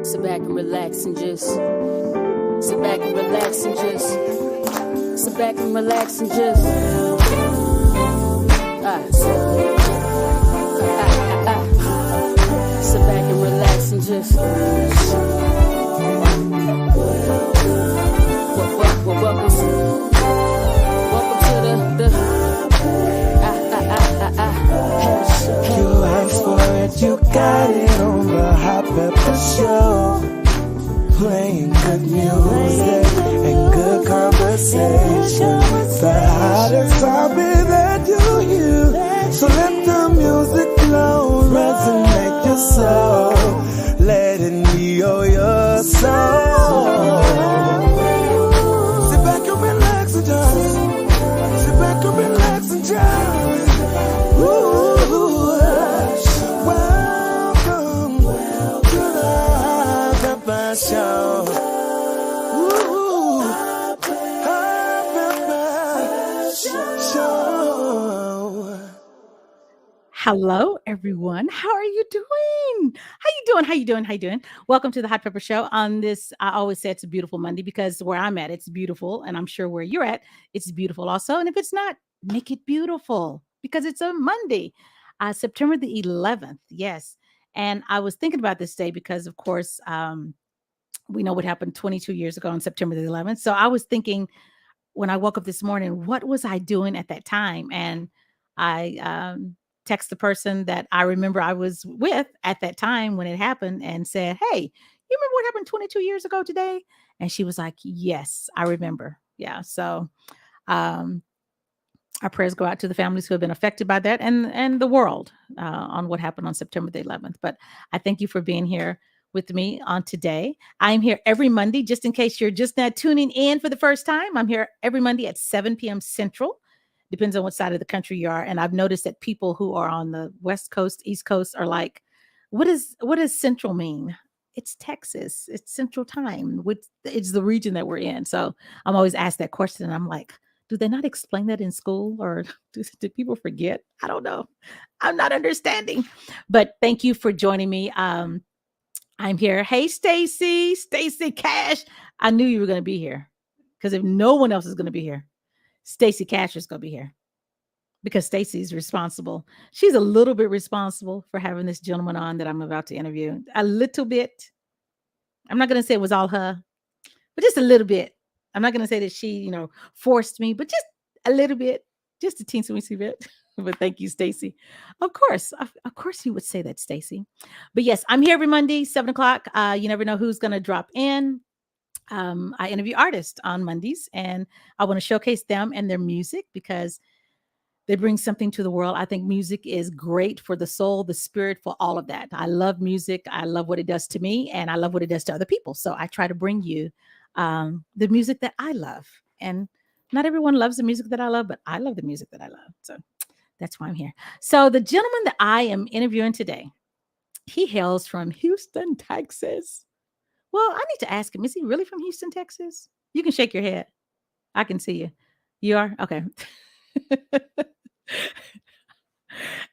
Sit back and relax and just sit back and relax and just sit back and relax and just sit back and relax and just welcome to the You asked for it, you got it on the Hot Pepper Show. Playing good music and good conversation. The hottest topic that you hear. So let the music flow, resonate your soul. Let it heal your soul. Sit back and relax and just sit back and relax and just welcome to the Hot Pepper Show. Hot Pepper Show. Hello, everyone. How are you doing? How you doing? Welcome to the Hot Pepper Show. On this, I always say it's a beautiful Monday because where I'm at, it's beautiful. And I'm sure where you're at, it's beautiful also. And if it's not, make it beautiful because it's a Monday, September the 11th. Yes. And I was thinking about this day because, of course, we know what happened 22 years ago on September the 11th. So I was thinking when I woke up this morning, what was I doing at that time? And I text the person that I remember I was with at that time when it happened and said, "Hey, you remember what happened 22 years ago today?" And she was like, "Yes, I remember." Yeah. So our prayers go out to the families who have been affected by that and the world on what happened on September the 11th. But I thank you for being here with me on today. I'm here every Monday, just in case you're just not tuning in for the first time. I'm here every Monday at 7 p.m. Central. Depends on what side of the country you are. And I've noticed that people who are on the West Coast, East Coast are like, what does Central mean? It's Texas. It's Central Time. It's the region that we're in. So I'm always asked that question. And I'm like, do they not explain that in school or do people forget? I don't know. I'm not understanding. But thank you for joining me. I'm here. Hey, Stacy Cash. I knew you were going to be here because if no one else is going to be here, Stacy Cash is going to be here because Stacy's responsible. She's a little bit responsible for having this gentleman on that I'm about to interview. A little bit. I'm not going to say it was all her, but just a little bit. I'm not going to say that she, forced me, but just a little bit, just a teensy bit. But thank you, Stacy. Of course you would say that, Stacy. But yes, I'm here every Monday, 7:00. You never know who's going to drop in. I interview artists on Mondays and I want to showcase them and their music because they bring something to the world. I think music is great for the soul, the spirit, for all of that. I love music. I love what it does to me and I love what it does to other people. So I try to bring you the music that I love. And not everyone loves the music that I love, but I love the music that I love. So that's why I'm here. So the gentleman that I am interviewing today, he hails from Houston, Texas. Well, I need to ask him, is he really from Houston, Texas? You can shake your head. I can see you. You are? Okay.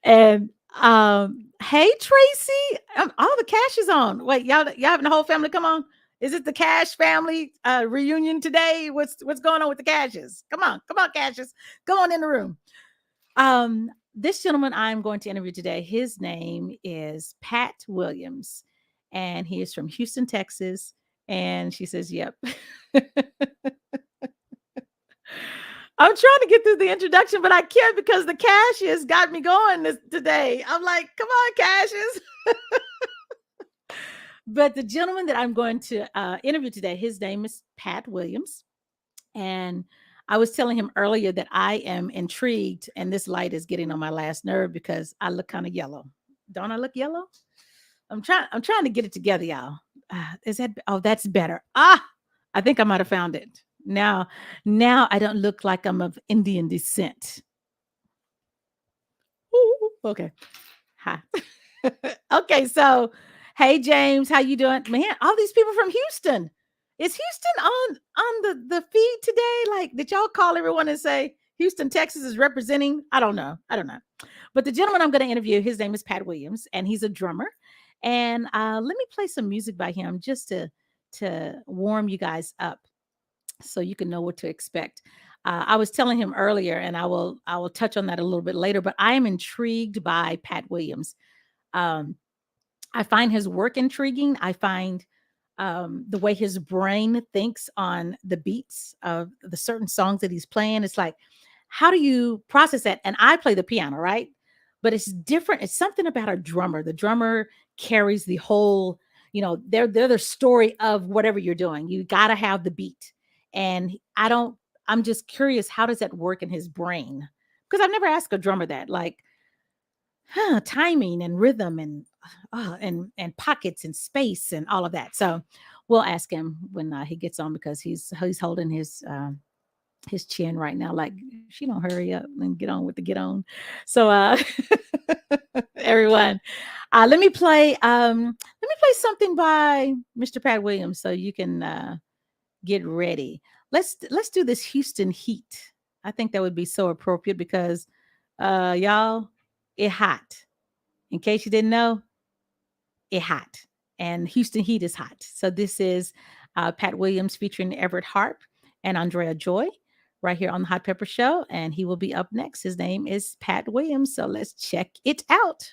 And hey, Tracy, all the Cash is on. Wait, y'all having the whole family come on? Is it the Cash family reunion today? What's going on with the Cashes? Come on, Cashes. Go on in the room. This gentleman I'm going to interview today, his name is Pat Williams. And he is from Houston, Texas. And she says, yep. I'm trying to get through the introduction, but I can't because the Cashes got me going today. I'm like, come on, Cashes. But the gentleman that I'm going to interview today, his name is Pat Williams. And I was telling him earlier that I am intrigued, and this light is getting on my last nerve because I look kind of yellow. Don't I look yellow? I'm trying to get it together, y'all. That's better. I think I might have found it. Now I don't look like I'm of Indian descent. Ooh, okay. Hi. Okay, so hey James, how you doing? Man, all these people from Houston. Is Houston on the feed today? Like, did y'all call everyone and say Houston, Texas is representing? I don't know. But the gentleman I'm going to interview, his name is Pat Williams, and he's a drummer. And let me play some music by him just to warm you guys up so you can know what to expect. I was telling him earlier, and I will touch on that a little bit later, but I am intrigued by Pat Williams. Um, I find his work intriguing. I find the way his brain thinks on the beats of the certain songs that he's playing. It's like, how do you process that? And I play the piano, right? But it's different. It's something about a drummer. The drummer carries the whole, they're the story of whatever you're doing. You got to have the beat. And I'm just curious, how does that work in his brain? Because I've never asked a drummer that, like, timing and rhythm and pockets and space and all of that. So we'll ask him when he gets on, because he's holding his chin right now, like, she don't hurry up and get on with the get on. So everyone, let me play something by Mr. Pat Williams so you can get ready. Let's do this Houston Heat. I think that would be so appropriate because y'all, it hot. In case you didn't know, it hot. And Houston Heat is hot. So this is Pat Williams featuring Everette Harp and Andrea Joy right here on the Hot Pepper Show. And he will be up next. His name is Pat Williams. So let's check it out.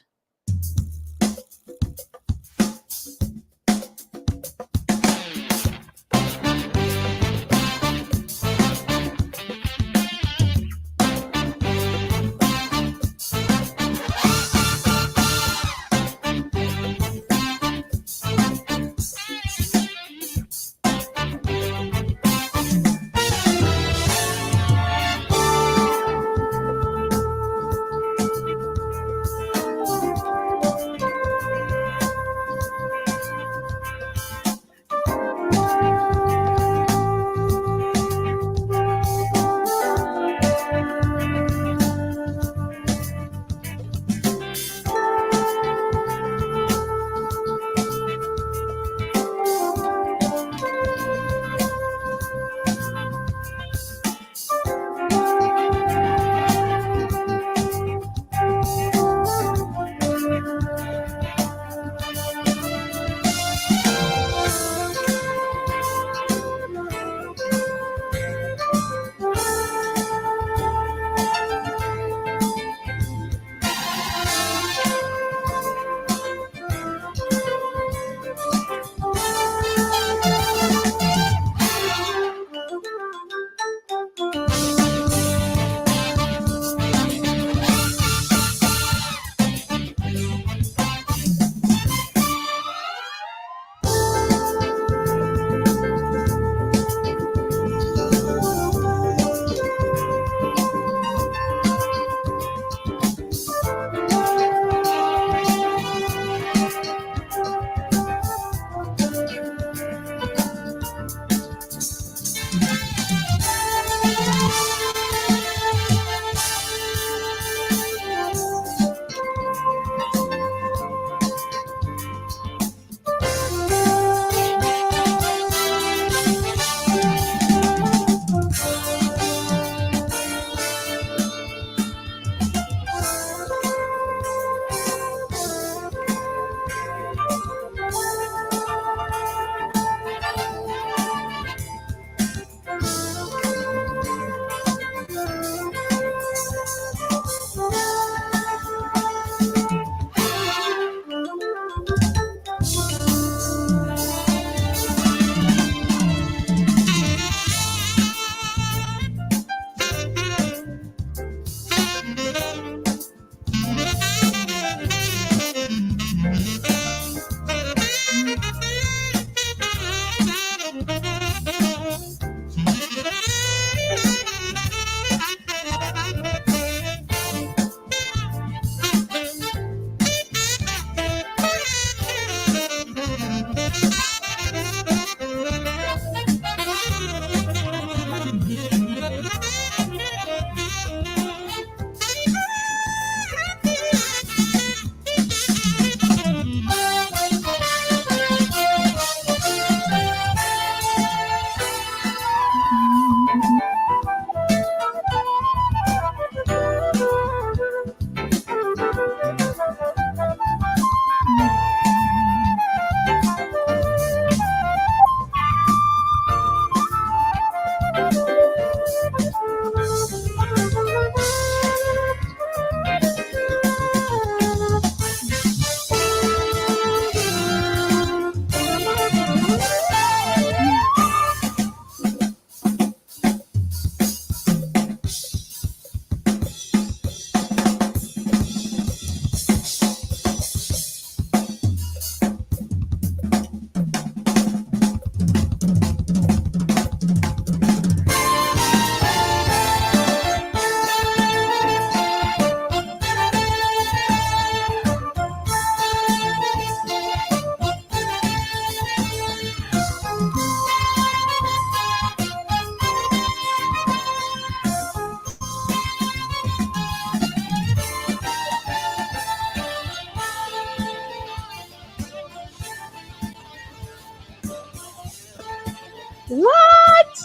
What?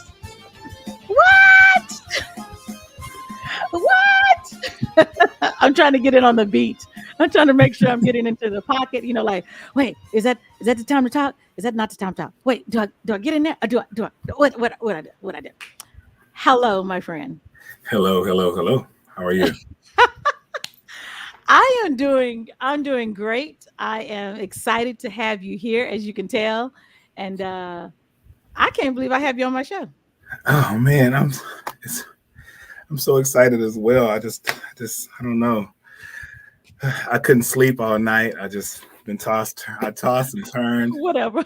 What? What? I'm trying to get it on the beat. I'm trying to make sure I'm getting into the pocket. You know, like, wait, is that the time to talk? Is that not the time to talk? Wait, do I get in there? Or do I what I do? Hello, my friend. Hello. How are you? I'm doing great. I am excited to have you here, as you can tell. And I can't believe I have you on my show. Oh man, I'm so excited as well. I don't know. I couldn't sleep all night. I just been tossed and turned. Whatever.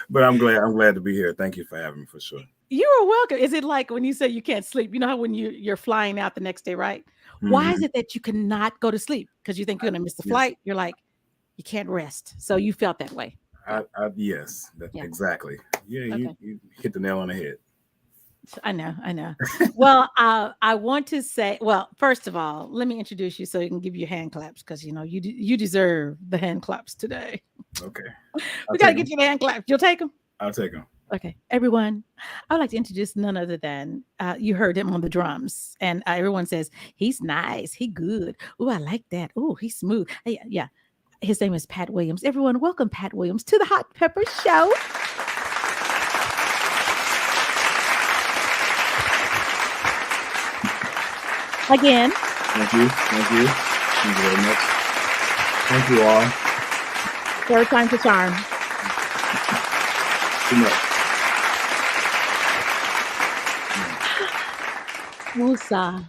But I'm glad to be here. Thank you for having me for sure. You are welcome. Is it like when you say you can't sleep? You know how when you're flying out the next day, right? Mm-hmm. Why is it that you cannot go to sleep? Because you think you're gonna miss the flight. You're like, you can't rest. So you felt that way. Yes, exactly. Yeah, Okay. you hit the nail on the head. I know. Well, I want to say, well, first of all, let me introduce you so you can give you hand claps because you know you deserve the hand claps today. Okay. We gotta get you the hand claps. You'll take them? I'll take them. Okay, everyone, I would like to introduce none other than you heard him on the drums, and everyone says he's nice, he good. Oh, I like that. Oh, he's smooth. Yeah. His name is Pat Williams. Everyone, welcome Pat Williams to the Hot Pepper Show. Again. Thank you very much. Thank you all. Third time's a charm. Too much.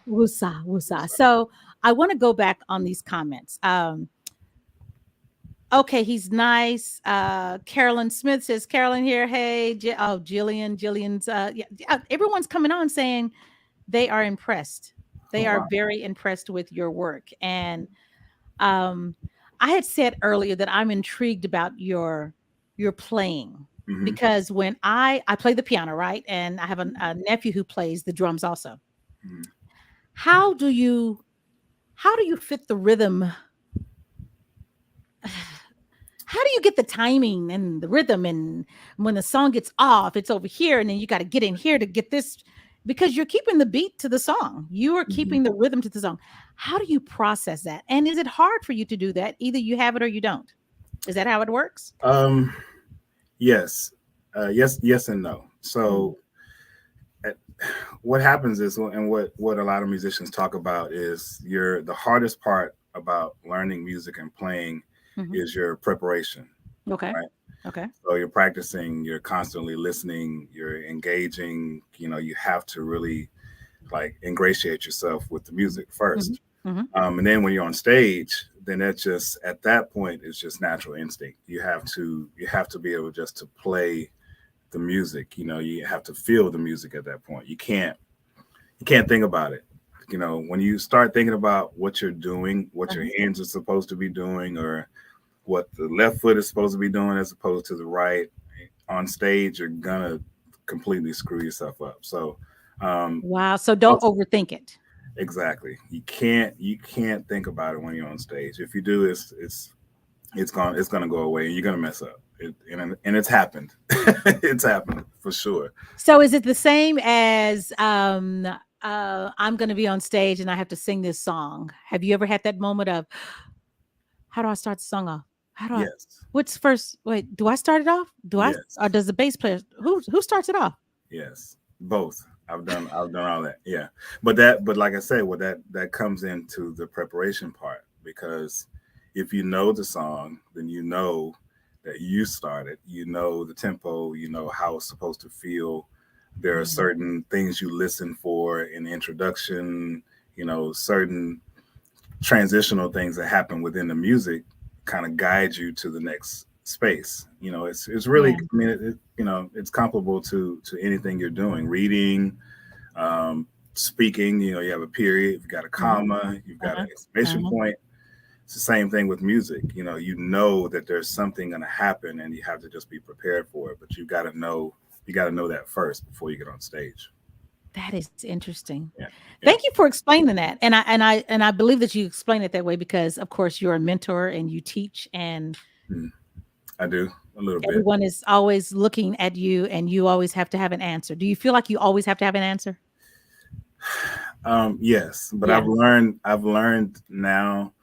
Woosah. So I want to go back on these comments. Okay, he's nice. Carolyn Smith says, Carolyn here. Hey, Jillian's. Everyone's coming on saying they are impressed. They are very impressed with your work. And I had said earlier that I'm intrigued about your playing. Mm-hmm. Because when I play the piano, right? And I have a nephew who plays the drums also. Mm-hmm. How do you fit the rhythm? How do you get the timing and the rhythm? And when the song gets off, it's over here. And then you got to get in here to get this, because you're keeping the beat to the song. You are keeping the rhythm to the song. How do you process that? And is it hard for you to do that? Either you have it or you don't. Is that how it works? Yes. Yes and no. So what happens is, and what a lot of musicians talk about is the hardest part about learning music and playing is your preparation. Okay. Right? Okay. So you're practicing, you're constantly listening, you're engaging, you have to really like ingratiate yourself with the music first. Mm-hmm. And then when you're on stage, then that's just, at that point, it's just natural instinct. You have to be able just to play the music, you have to feel the music at that point. You can't think about it. When you start thinking about what you're doing, what your hands are supposed to be doing, or what the left foot is supposed to be doing as opposed to the right, on stage, you're gonna completely screw yourself up. So wow. So don't overthink it. Exactly. You can't think about it when you're on stage. If you do, it's gonna go away and you're gonna mess up. And it's happened. It's happened for sure. So is it the same as I'm gonna be on stage and I have to sing this song? Have you ever had that moment of, how do I start the song off? What's first? Wait, do I start it off? Or does the bass player, who starts it off? Yes, both. I've done all that. Yeah. But like I said, that comes into the preparation part, because if you know the song, then you know that you started, the tempo, how it's supposed to feel. There are certain things you listen for in the introduction, certain transitional things that happen within the music kind of guide you to the next space. It's really, I mean, it's comparable to anything you're doing, reading, speaking, you have a period, you've got a comma, you've got an exclamation point. It's the same thing with music. You know that there's something going to happen and you have to just be prepared for it. But you got to know that first before you get on stage. That is interesting. Yeah. Thank you for explaining that. And I believe that you explain it that way because, of course, you're a mentor and you teach. And I do. A little bit. Everyone is always looking at you, and you always have to have an answer. Do you feel like you always have to have an answer? Yes, but Yeah. I've learned now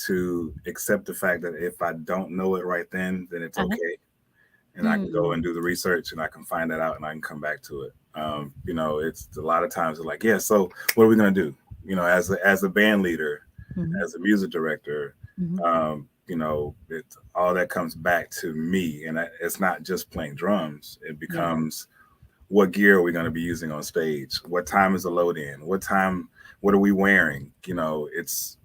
to accept the fact that if I don't know it right then it's Uh-huh. okay. And I can go and do the research and I can find that out and I can come back to it. You know, it's a lot of times it's like, yeah, so what are we going to do? You know, as a band leader, as a music director, you know, it's all that comes back to me. And it's not just playing drums. It becomes what gear are we going to be using on stage? What time is the load in? What are we wearing? You know, it's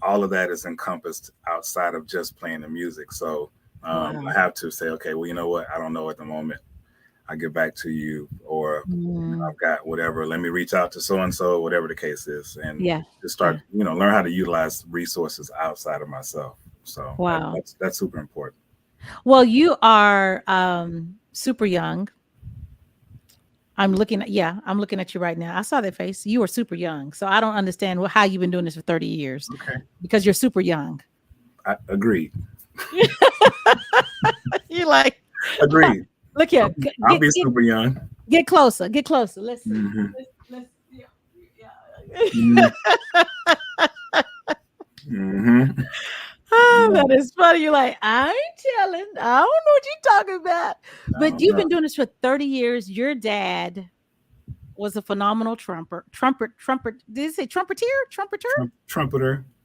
all of that is encompassed outside of just playing the music. So I have to say, okay, well, you know what? I don't know at the moment. I get back to you, or you know, I've got whatever. Let me reach out to so-and-so, whatever the case is. And just start, you know, learn how to utilize resources outside of myself. So that's super important. Well, you are super young. I'm looking at you right now. I saw that face. You are super young. So I don't understand how you've been doing this for 30 years. Okay. Because you're super young. I agreed. You like agreed. Look here. I'll be super young. Get closer. Get closer. Let's see. Let's Oh, that is funny. You're like, I ain't telling. I don't know what you're talking about. But you've been doing this for 30 years. Your dad was a phenomenal trumpeter. Did it say trumpeter? Trumpeter.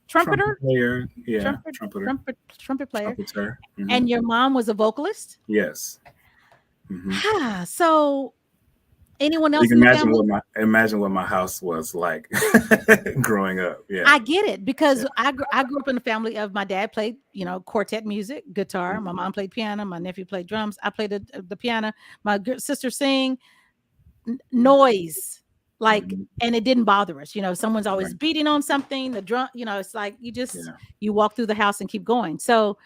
Trumpeter player. Yeah. Trumpet player. Trumpeter. And your mom was a vocalist? Yes. So anyone else you can in the imagine what my house was like growing up. Yeah, I get it, because I grew up in a family of, my dad played, you know, quartet music, guitar. My mom played piano. My nephew played drums. I played the piano. My sister sang. Noise, like, and it didn't bother us. You know, someone's always beating on something. The drum, you know, it's like you just you walk through the house and keep going. So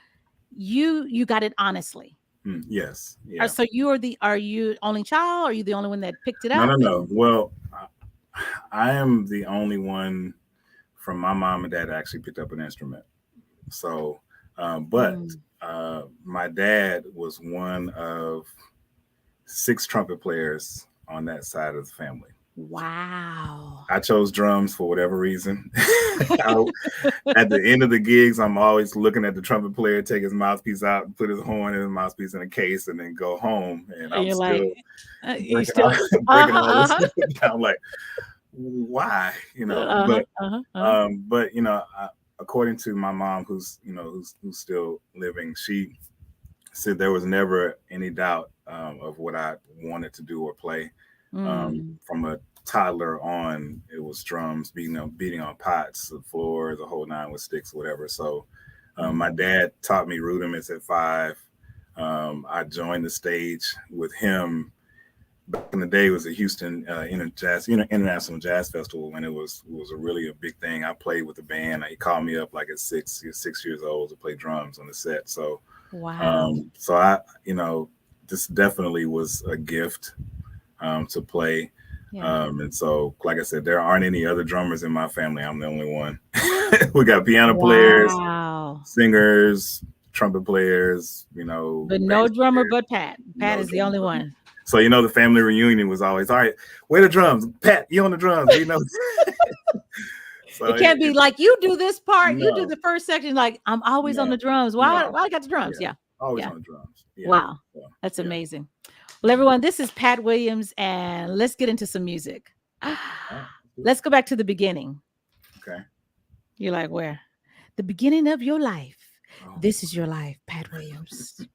you got it honestly. Yes. Yeah. So are you only child? Are you the only one that picked it up? No. Well, I am the only one from my mom and dad that actually picked up an instrument. So, but my dad was one of 6 trumpet players on that side of the family. Wow. I chose drums for whatever reason. At the end of the gigs, I'm always looking at the trumpet player take his mouthpiece out and put his horn and his mouthpiece in a case and then go home. And I'm still breaking all this stuff down. Like, why? You know, but you know, according to my mom, who's still living, she said there was never any doubt of what I wanted to do or play. From a toddler on, it was drums, beating on pots, the floor, the whole 9 with sticks, whatever. So my dad taught me rudiments at 5. I joined the stage with him. Back in the day, it was a Houston International Jazz Festival, and it was a big thing. I played with the band. He called me up like at 6 years old to play drums on the set. So so I, you know, this definitely was a gift to play. And so, like I said, there aren't any other drummers in my family. I'm the only one. We got piano players, singers, trumpet players, you know. But no drummer but Pat. Pat is the only one. So, you know, the family reunion was always, all right, where the drums? Pat, you on the drums, you know. So it can't be like, you do this part, you do the first section. Like, I'm always on the drums. Why I got the drums? Always on the drums. Wow. That's amazing. Well, everyone, this is Pat Williams, and let's get into some music. Let's go back to the beginning. Okay. You're like, where? The beginning of your life. This is your life, Pat Williams.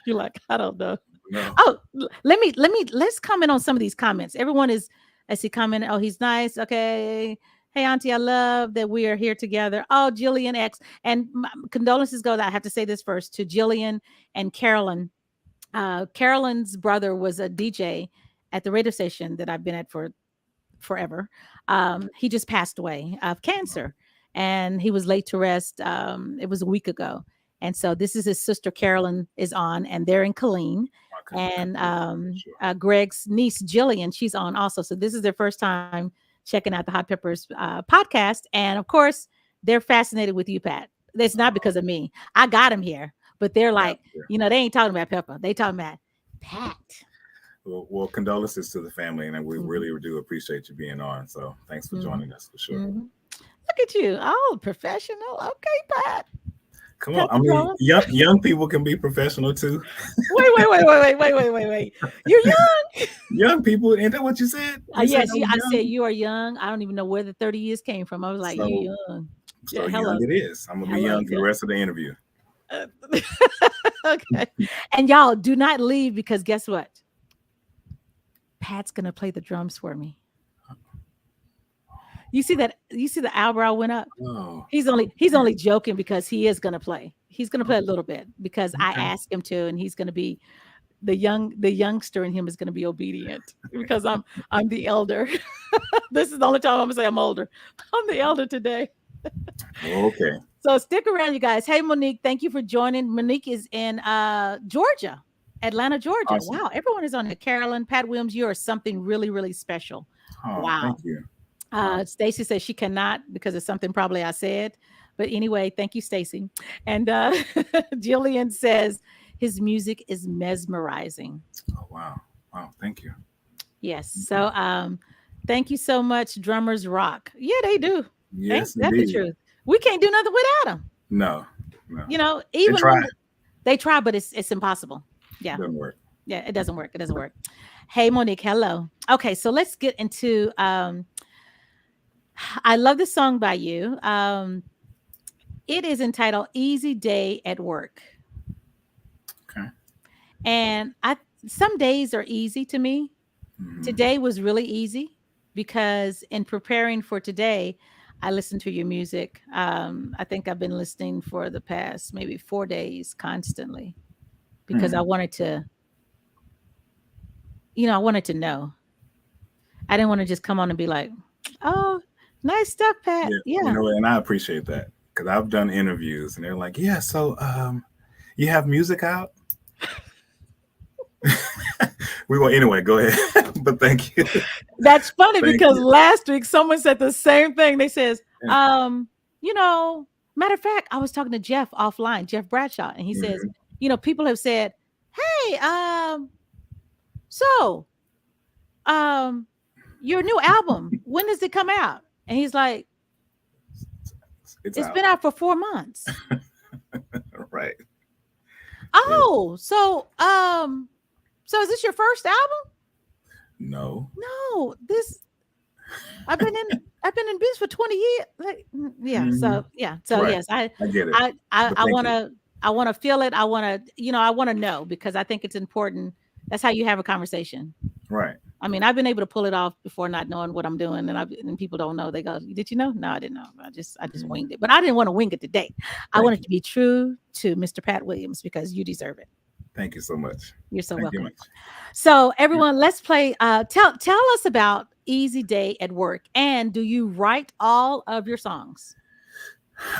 You're like, I don't know. No. Oh, let's comment on some of these comments. Everyone is, I see comment. Oh, he's nice. Okay. Hey, Auntie, I love that we are here together. Oh, Jillian X. And condolences go, I have to say this first, to Jillian and Carolyn. Carolyn's brother was a DJ at the radio station that I've been at for forever. He just passed away of cancer, and he was laid to rest. It was a week ago. And so this is his sister Carolyn is on, and they're in Killeen. And Greg's niece Jillian, she's on also. So this is their first time checking out the Hot Peppers podcast. And of course, they're fascinated with you, Pat. It's not because of me. I got him here. but they're like, Yeah. they ain't talking about Pepper. They talking about Pat. Well, condolences to the family, and we Mhm. really do appreciate you being on. So thanks for joining us for sure. Mhm. Look at you, professional. Okay, Pat. Come on, I mean, young people can be professional too. Wait. You're young. Young people, ain't that what you said? Yes, I said you are young. I don't even know where the 30 years came from. I was like, you young. So young it is. I'm gonna be young for the rest of the interview. Okay. And y'all do not leave, because guess what? Pat's gonna play the drums for me. You see that? You see the eyebrow went up? Oh. He's only joking, because he is gonna play. He's gonna play a little bit, because I asked him to, and he's gonna be the youngster in him is gonna be obedient, because I'm the elder. This is the only time I'm gonna say I'm older. I'm the elder today. Okay. So stick around, you guys. Hey, Monique, thank you for joining. Monique is in Georgia, Atlanta, Georgia. Awesome. Wow, everyone is on here. Carolyn, Pat Williams, you are something really, really special. Oh, wow. Thank you. Stacy says she cannot, because it's something probably I said. But anyway, thank you, Stacy. And Jillian says his music is mesmerizing. Oh, wow. Thank you. Yes. So thank you so much. Drummers rock. Yeah, they do. Yes, that's the truth. We can't do nothing without them. No. Even they try, but it's impossible. Yeah. It doesn't work. Yeah, it doesn't work. It doesn't work. Hey, Monique, hello. Okay, so let's get into I love this song by you. It is entitled Easy Day at Work. Okay. And some days are easy to me. Mm-hmm. Today was really easy, because in preparing for today, I listened to your music. I think I've been listening for the past maybe 4 days constantly, because I wanted to, I wanted to know. I didn't want to just come on and be like, oh, nice stuff, Pat. Yeah. And I appreciate that, because I've done interviews and they're like, yeah, so you have music out? Anyway, go ahead. But thank you. That's funny, because last week someone said the same thing. They says, matter of fact, I was talking to Jeff offline, Jeff Bradshaw, and he says, people have said, hey, so your new album, when does it come out? And he's like, it's been out for 4 months. Right. Oh, so is this your first album? No, I've been in business for 20 years. So right. Yes, I get it. I want to feel it. I want to know, because I think it's important. That's how you have a conversation. Right. I mean, I've been able to pull it off before, not knowing what I'm doing, and people don't know. They go, "Did you know?" No, I didn't know. I just winged it. But I didn't want to wing it today. I wanted to be true to Mr. Pat Williams, because you deserve it. Thank you so much. You're so welcome. So everyone, let's play. Tell us about Easy Day at Work, and do you write all of your songs?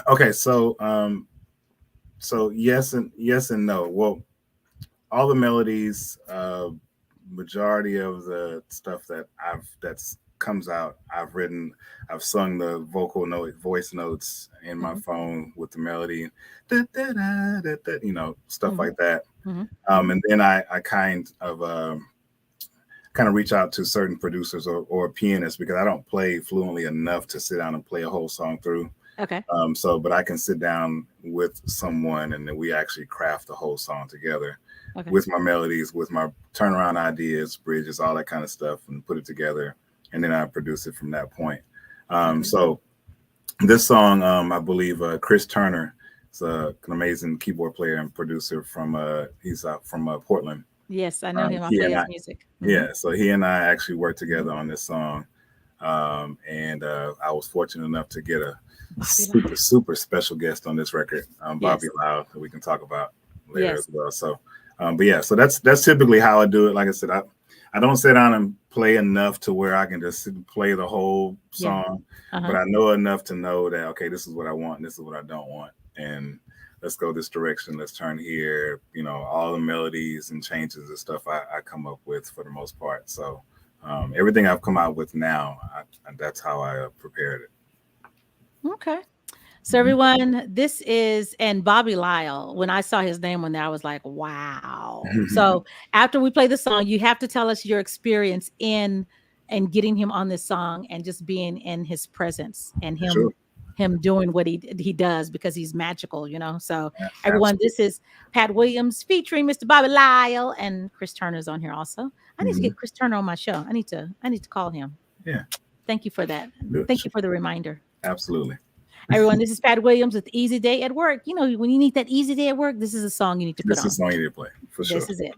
Okay, so yes and no. Well, all the melodies, majority of the stuff that's comes out, I've written. I've sung the voice notes in my phone with the melody, stuff like that. Mm-hmm. And then I kind of reach out to certain producers or pianists, because I don't play fluently enough to sit down and play a whole song through. Okay. But I can sit down with someone, and then we actually craft the whole song together. Okay. With my melodies, with my turnaround ideas, bridges, all that kind of stuff, and put it together. And then I produce it from that point. So this song, I believe Chris Turner is an amazing keyboard player and producer he's from Portland. Yes, I know him. I play his music. Mm-hmm. Yeah, so he and I actually worked together on this song. And I was fortunate enough to get a super special guest on this record, Bobby Lyle, that we can talk about later as well. So, so that's typically how I do it. Like I said, I don't sit down and play enough to where I can just play the whole song, but I know enough to know that, okay, this is what I want, and this is what I don't want, and let's go this direction, let's turn here. All the melodies and changes and stuff I come up with for the most part. So everything I've come out with now, that's how I prepared it. Okay. So everyone, this is and Bobby Lyle. When I saw his name on there, I was like, wow. So after we play the song, you have to tell us your experience in and getting him on this song and just being in his presence and him doing what he does because he's magical, you know. So everyone, this is Pat Williams featuring Mr. Bobby Lyle, and Chris Turner's on here also. I need to get Chris Turner on my show. I need to call him. Yeah. Thank you for that. Thank you for the reminder. Absolutely. Everyone, this is Pat Williams with Easy Day at Work. You know, when you need that easy day at work, this is a song you need to put on. This is a song you need to play, for sure. This is it.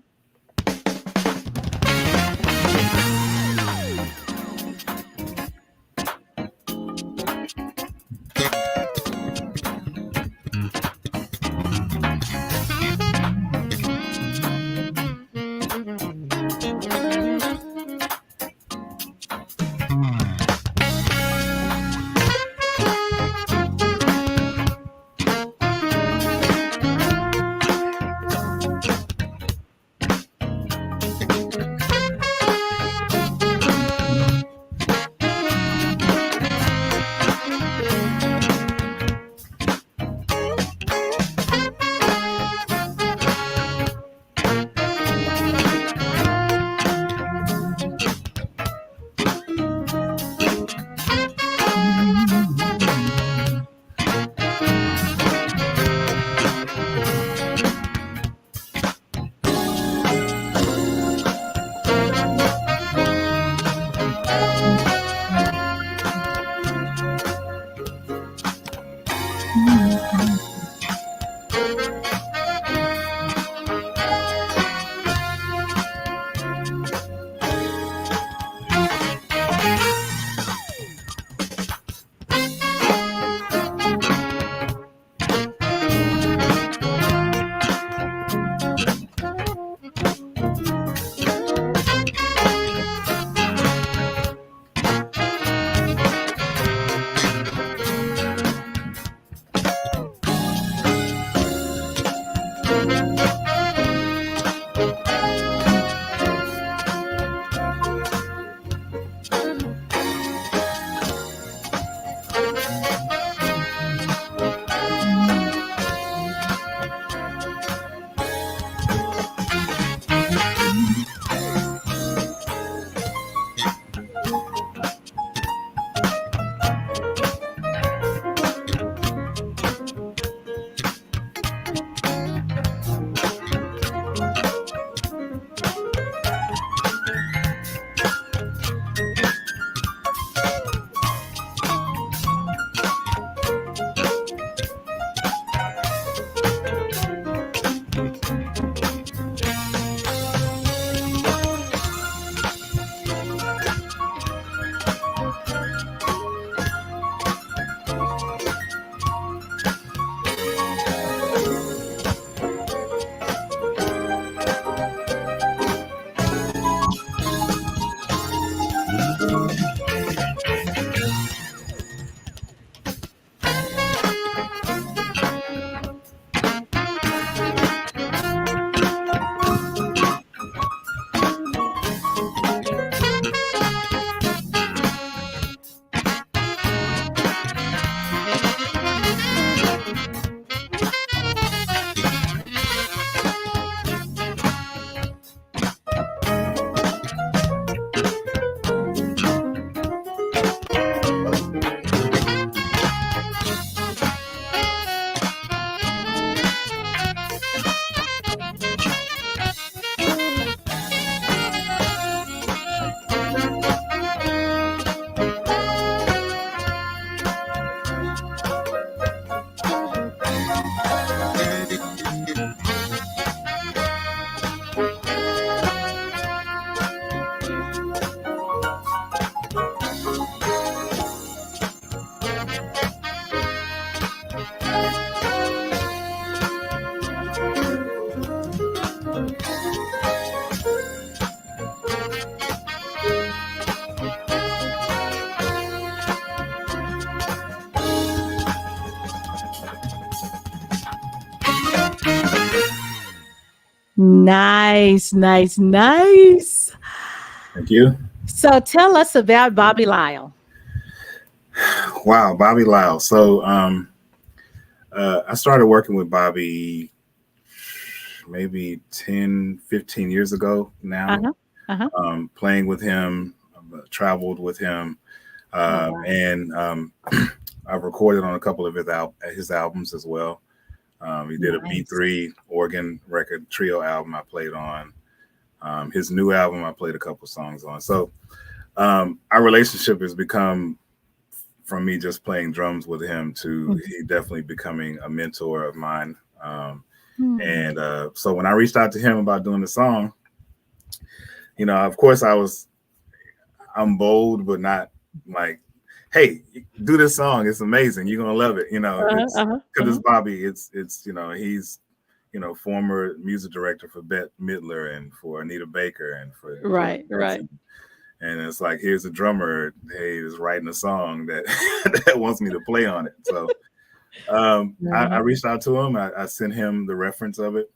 Nice, nice, nice. Thank you. So tell us about Bobby Lyle. Wow, Bobby Lyle. So I started working with Bobby maybe 10, 15 years ago now. Playing with him, traveled with him, and I've recorded on a couple of his albums as well. He did a B3 organ record trio album I played on. His new album I played a couple songs on. So our relationship has become, from me just playing drums with him to he definitely becoming a mentor of mine. And so when I reached out to him about doing the song, of course I'm bold, but not like, hey, do this song. It's amazing. You're going to love it. Because it's Bobby. It's he's, former music director for Bette Midler and for Anita Baker and for right. And it's like, here's a drummer. Hey, is writing a song that that wants me to play on it. So I reached out to him. I sent him the reference of it.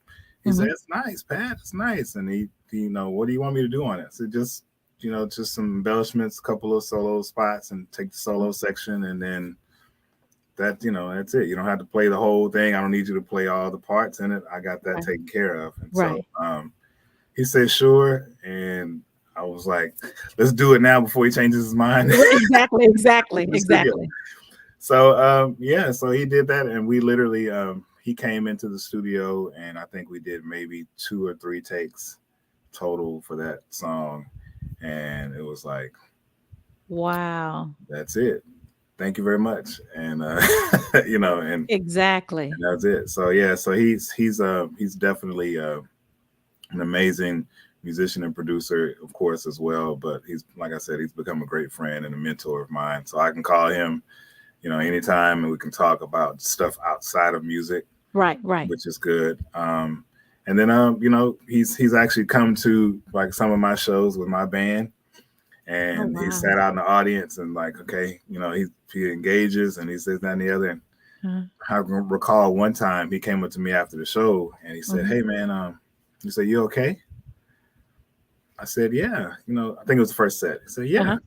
He said, "It's nice, Pat. It's nice." And he what do you want me to do on it? I said, just some embellishments, a couple of solo spots, and take the solo section, and then that's it. You don't have to play the whole thing. I don't need you to play all the parts in it. I got that taken care of. And so he said, sure. And I was like, let's do it now before he changes his mind. Exactly. So so he did that, and we literally he came into the studio, and I think we did maybe 2 or 3 takes total for that song, and it was like, wow, that's it. Thank you very much. And and exactly, and that's it. So so he's definitely an amazing musician and producer, of course, as well. But he's, like I said, he's become a great friend and a mentor of mine. So I can call him, anytime, and we can talk about stuff outside of music. Right. Which is good. And then he's actually come to like some of my shows with my band, and he sat out in the audience and like, okay, he engages and he says that and the other. And I recall one time he came up to me after the show and he said, "Hey man, he said, you okay?" I said, "Yeah." I think it was the first set. He said, "Yeah."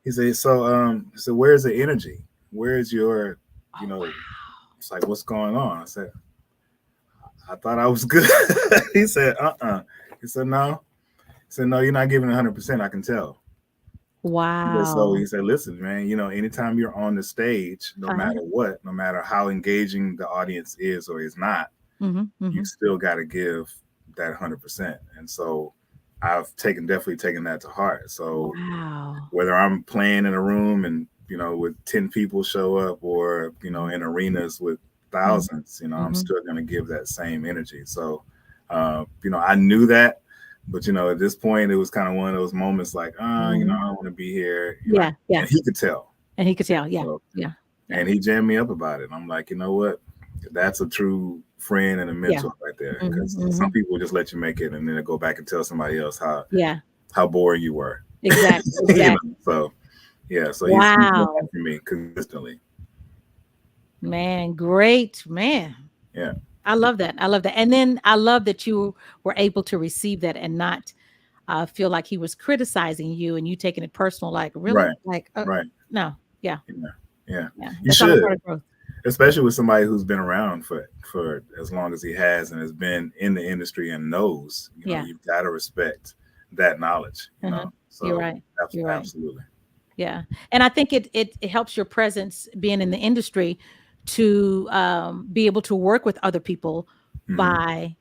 He said, so where's the energy? Where's your, it's like, what's going on? I said, I thought I was good. He said, He said, no. He said, no, you're not giving 100%. I can tell. Wow. So he said, listen, man, anytime you're on the stage, no matter what, no matter how engaging the audience is or is not, you still got to give that 100%. And so I've definitely taken that to heart. So whether I'm playing in a room and, with 10 people show up or, in arenas with thousands, I'm still going to give that same energy. So, I knew that, but, at this point, it was kind of one of those moments like, I don't want to be here. Yeah. And he could tell. Yeah. So, and he jammed me up about it. I'm like, you know what? That's a true friend and a mentor right there. Because some people just let you make it and then they go back and tell somebody else how boring you were. Exactly. So he's for me consistently. Man, great, man. Yeah. I love that. And then I love that you were able to receive that and not feel like he was criticizing you and you taking it personal, like, really? Right. Like, no. Yeah. You should. Especially with somebody who's been around for as long as he has and has been in the industry and knows, you've got to respect that knowledge. So you're right. Absolutely. Yeah. And I think it helps your presence being in the industry to be able to work with other people by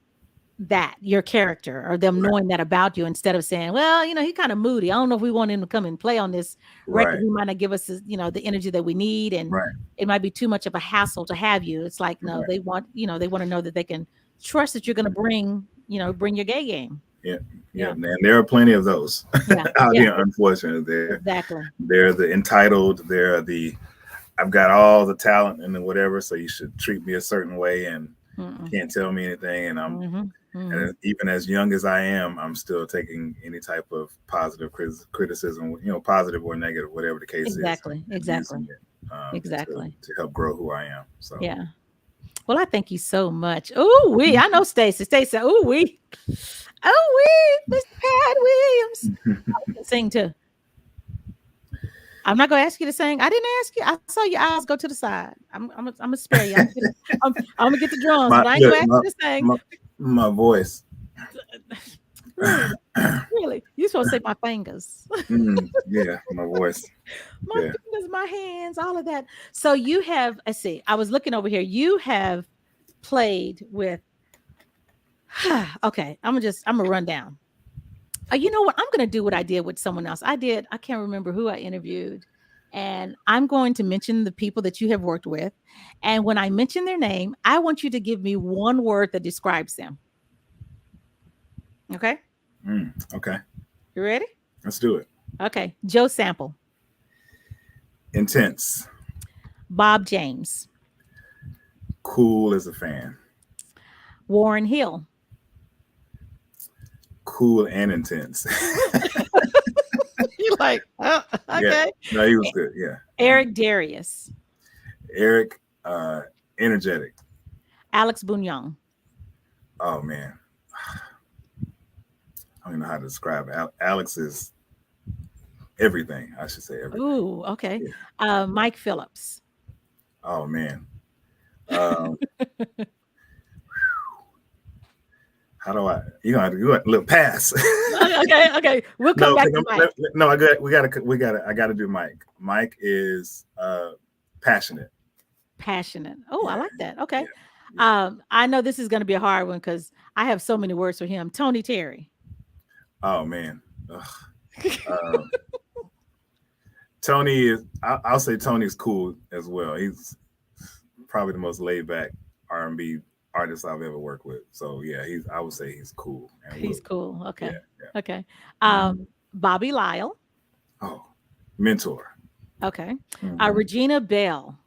that, your character, or them knowing that about you, instead of saying, well, he's kind of moody. I don't know if we want him to come and play on this record. He might not give us, the energy that we need. And it might be too much of a hassle to have you. It's like, no, they want to know that they can trust that you're going to bring your gay game. Yeah. And there are plenty of those out here, unfortunately. They're the entitled, they're the, I've got all the talent and whatever, so you should treat me a certain way and can't tell me anything. And I'm and even as young as I am, I'm still taking any type of positive criticism, positive or negative, whatever the case is. Exactly. To help grow who I am. So Well, I thank you so much. I know Stacey. Mr. Pat Williams. I can sing too. I'm not gonna ask you to sing. I didn't ask you. I saw your eyes go to the side. I'm gonna spare you. I'm gonna get the drums, but I ain't gonna ask you to sing. My voice. Really? Really? You supposed to say my fingers. Yeah, my voice. My fingers, my hands, all of that. So you have, I see, I was looking over here. You have played with okay, I'm gonna run down. You know what? I'm gonna do what I did with someone else. I can't remember who I interviewed. And I'm going to mention the people that you have worked with. And when I mention their name, I want you to give me one word that describes them. Okay? Okay. You ready? Let's do it. Okay. Joe Sample. Intense. Bob James. Cool as a fan. Warren Hill. Cool and intense. You're like, oh, okay. Yeah. No, he was good. Yeah. Eric Darius. Eric, energetic. Alex Bugnon. Oh man, I don't even know how to describe it. Alex is everything. I should say everything. Ooh, okay. Yeah. Mike Phillips. Oh man. How do I? You gonna have to do a little pass. Okay. We'll come back to Mike. No, I gotta do Mike. Mike is passionate. Passionate. Oh, Yeah. I like that. Okay. Yeah. I know this is going to be a hard one because I have so many words for him. Tony Terry. Oh man. Tony is. I'll say Tony's cool as well. He's probably the most laid back R&B artist I've ever worked with. So yeah, I would say he's cool. He's cool. Okay. Yeah. Okay. Bobby Lyle. Oh, mentor. Okay. Regina Belle.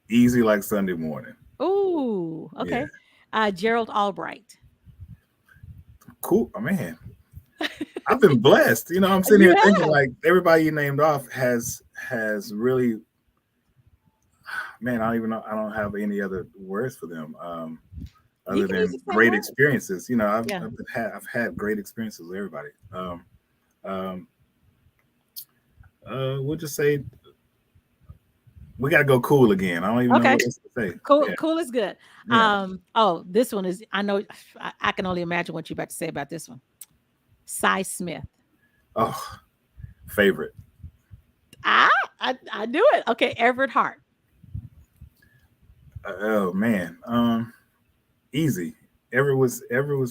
Easy like Sunday morning. Ooh. Okay. Yeah. Gerald Albright. Cool. Oh, man. I've been blessed. You know, I'm sitting here thinking like everybody you named off has really, man, I don't even know. I don't have any other words for them other than great experiences. You know, I've had great experiences with everybody. We'll just say we got to go cool again. I don't even know what else to say. Cool. Yeah. Cool is good. Yeah. This one is, I know, I can only imagine what you're about to say about this one. Cy Smith. Oh, favorite. I do it. Okay. Everette Harp. Oh man. Easy. Everett was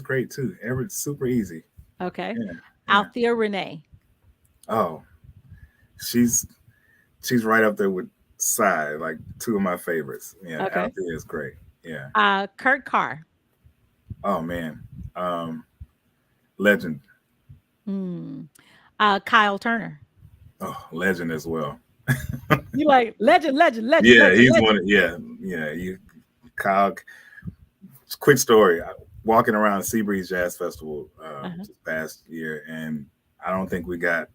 great too. Everett's super easy. Okay. Yeah. Althea Rene. Oh, she's right up there with Cy, like two of my favorites. Yeah. Okay. Althea is great. Yeah. Carr. Oh man. Legend. Kyle Turner. Oh, legend as well. You like legend. Yeah, he's one. Yeah. Kyle. Quick story. Walking around Seabreeze Jazz Festival this past year, and I don't think we got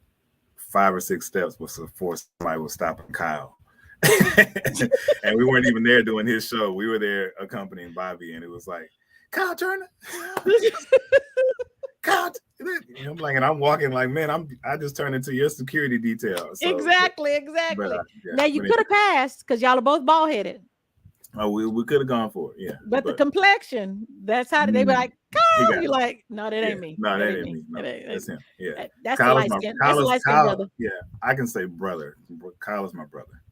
5 or 6 steps before somebody was stopping Kyle. And we weren't even there doing his show. We were there accompanying Bobby, and it was like, Kyle Turner. Kyle. I'm like, and I'm walking like, man, I just turned into your security detail. So, exactly. But, now you could have passed because y'all are both bald headed. Oh, we could have gone for it, yeah. But the complexion, that's how they be like, Kyle. You're like, no, that ain't me. No, that ain't me. No, that's him. Yeah. That's the light skin. That's the light skin brother. Yeah, I can say brother. Kyle is my brother.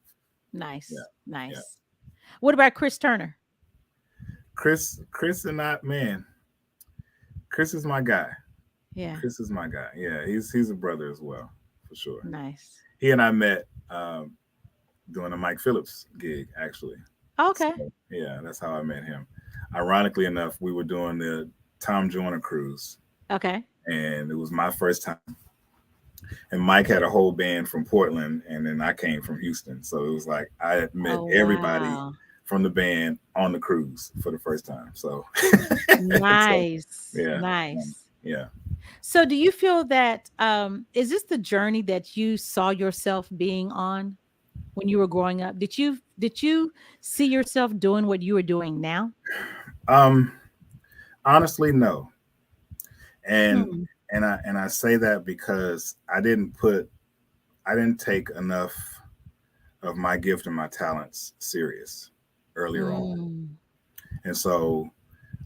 Nice. Yeah. Nice. Yeah. What about Chris Turner? Chris and I, man. Chris is my guy. Yeah. Chris is my guy. Yeah, he's a brother as well, for sure. Nice. He and I met doing a Mike Phillips gig, actually. Okay. So, yeah, that's how I met him. Ironically enough, we were doing the Tom Joyner cruise. Okay. And it was my first time. And Mike had a whole band from Portland, and then I came from Houston. So it was like I had met everybody from the band on the cruise for the first time. So nice. So, yeah. Nice. Yeah. So do you feel that is this the journey that you saw yourself being on when you were growing up? Did you see yourself doing what you were doing now? Honestly, no. And And I say that because I didn't take enough of my gift and my talents serious earlier on. And so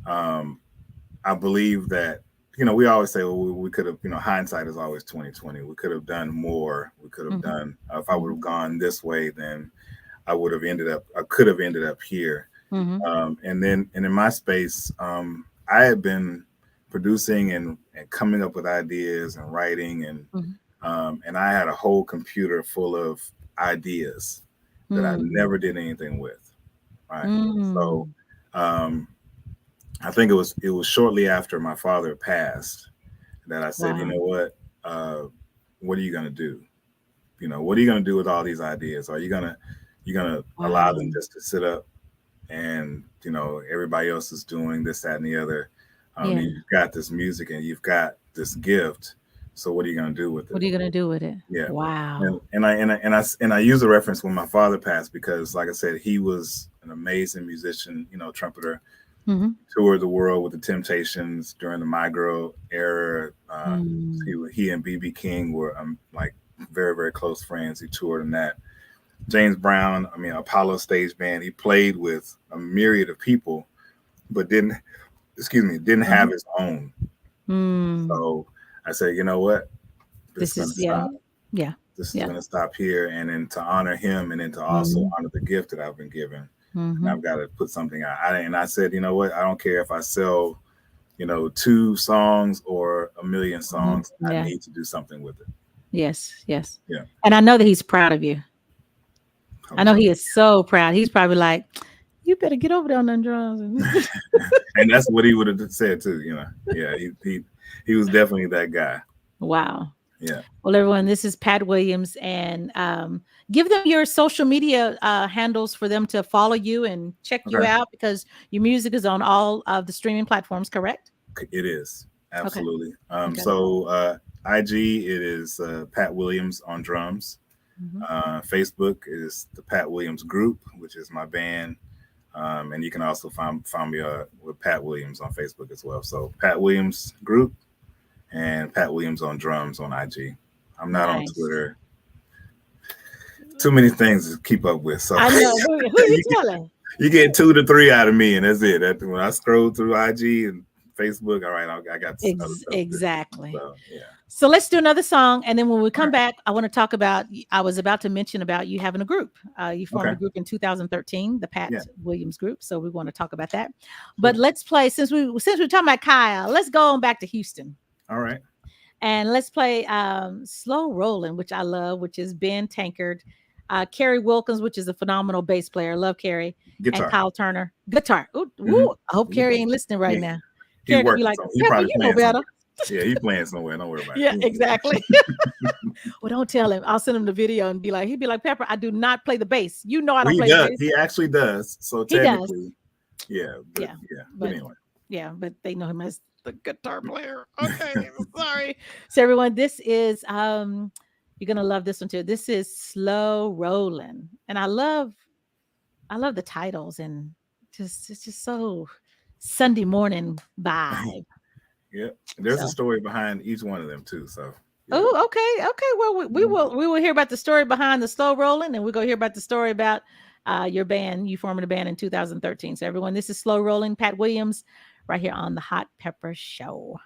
I believe that, we always say, well, we could have, hindsight is always 20/20. We could have done more. We could have done, if I would have gone this way, then I could have ended up here. And in my space, I had been producing and coming up with ideas and writing and I had a whole computer full of ideas that I never did anything with. Right. So I think it was shortly after my father passed that I said, you know what are you going to do? What are you going to do with all these ideas? Are you going to allow them just to sit up and, everybody else is doing this, that, and the other. You've got this music and you've got this gift. So what are you going to do with it? What are you going to do with it? Yeah. Wow. And I use a reference when my father passed because, like I said, he was an amazing musician, trumpeter, toured the world with the Temptations during the My Girl era. He and B.B. King were like very, very close friends. He toured in that. James Brown, Apollo Stage Band. He played with a myriad of people, but didn't have his own. So I said, you know what? This is stop. This is going to stop here. And then to honor him and then to also honor the gift that I've been given. And I've got to put something out. And I said, you know what? I don't care if I sell, 2 songs or 1 million songs. I need to do something with it. Yes. Yeah. And I know that he's proud of you. I know he is so proud. He's probably like, you better get over there on them drums. And that's what he would have said too, Yeah, he was definitely that guy. Wow. Yeah. Well, everyone, this is Pat Williams, and give them your social media handles for them to follow you and check you out, because your music is on all of the streaming platforms, correct? It is. Absolutely. So IG, it is Pat Williams on drums. Facebook is the Pat Williams Group, which is my band. And you can also find me with Pat Williams on Facebook as well. So Pat Williams Group and Pat Williams on drums on IG. I'm not on Twitter. Too many things to keep up with. So I know. Who are you telling? You get 2 to 3 out of me, and that's it. When I scroll through IG and Facebook, all right, I got exactly. So, yeah. So let's do another song, and then when we come back, I want to talk about. I was about to mention about you having a group. You formed a group in 2013, the Pat Williams Group. So we want to talk about that. But let's play since we're talking about Kyle. Let's go on back to Houston. All right. And let's play Slow Rolling, which I love, which is Ben Tankard, Kerry Wilkins, which is a phenomenal bass player. Love Kerry. Guitar. And Kyle Turner. Guitar. Ooh, I hope Kerry ain't listening right now. He's working. Like, he probably you know better. Yeah, he's playing somewhere. Don't worry about it. Yeah, exactly. Well, don't tell him. I'll send him the video and he'd be like, Pepper, I do not play the bass. I don't play the bass. He actually does. So technically, But anyway. Yeah, but they know him as the guitar player. Okay, sorry. So everyone, this is you're gonna love this one too. This is Slow Rolling, and I love the titles, and it's just so Sunday morning vibe. Yeah, there's a story behind each one of them too. So. Yeah. Oh, okay. Well, we will hear about the story behind the Slow Rolling, and we're gonna hear about the story about your band. You forming a band in 2013. So everyone, this is Slow Rolling, Pat Williams, right here on the Hot Pepper Show.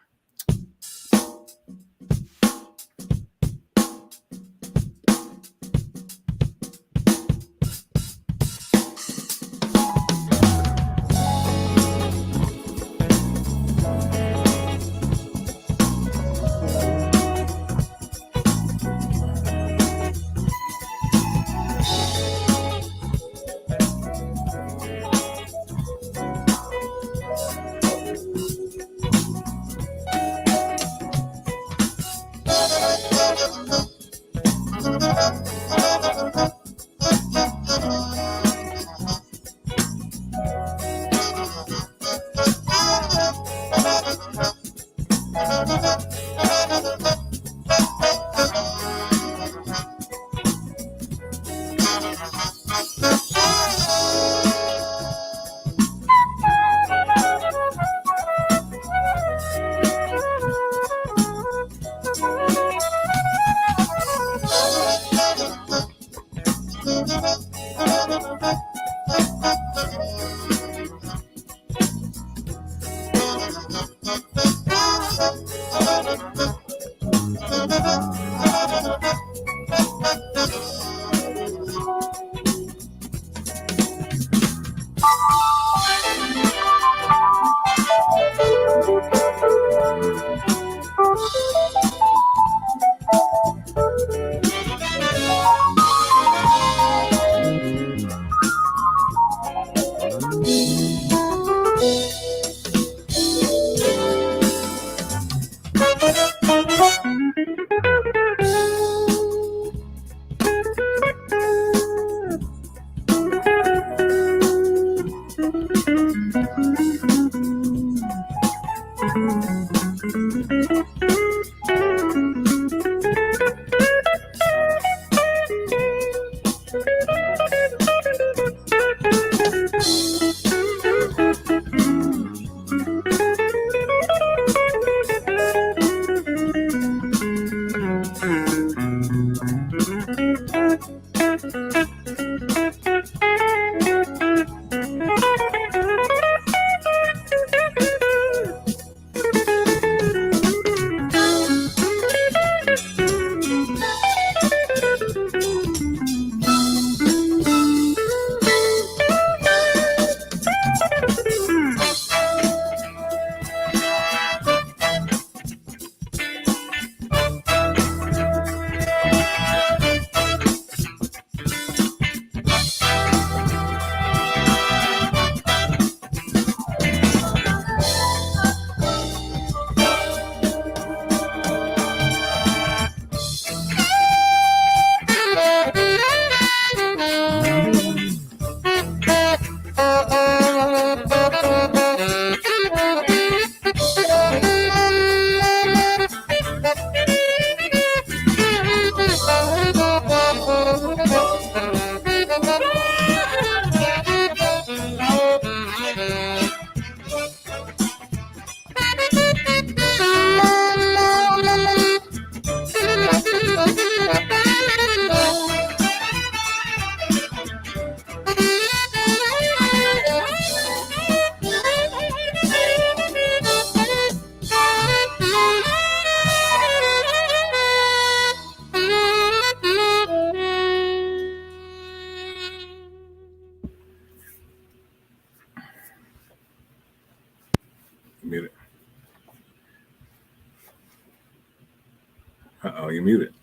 you're muted.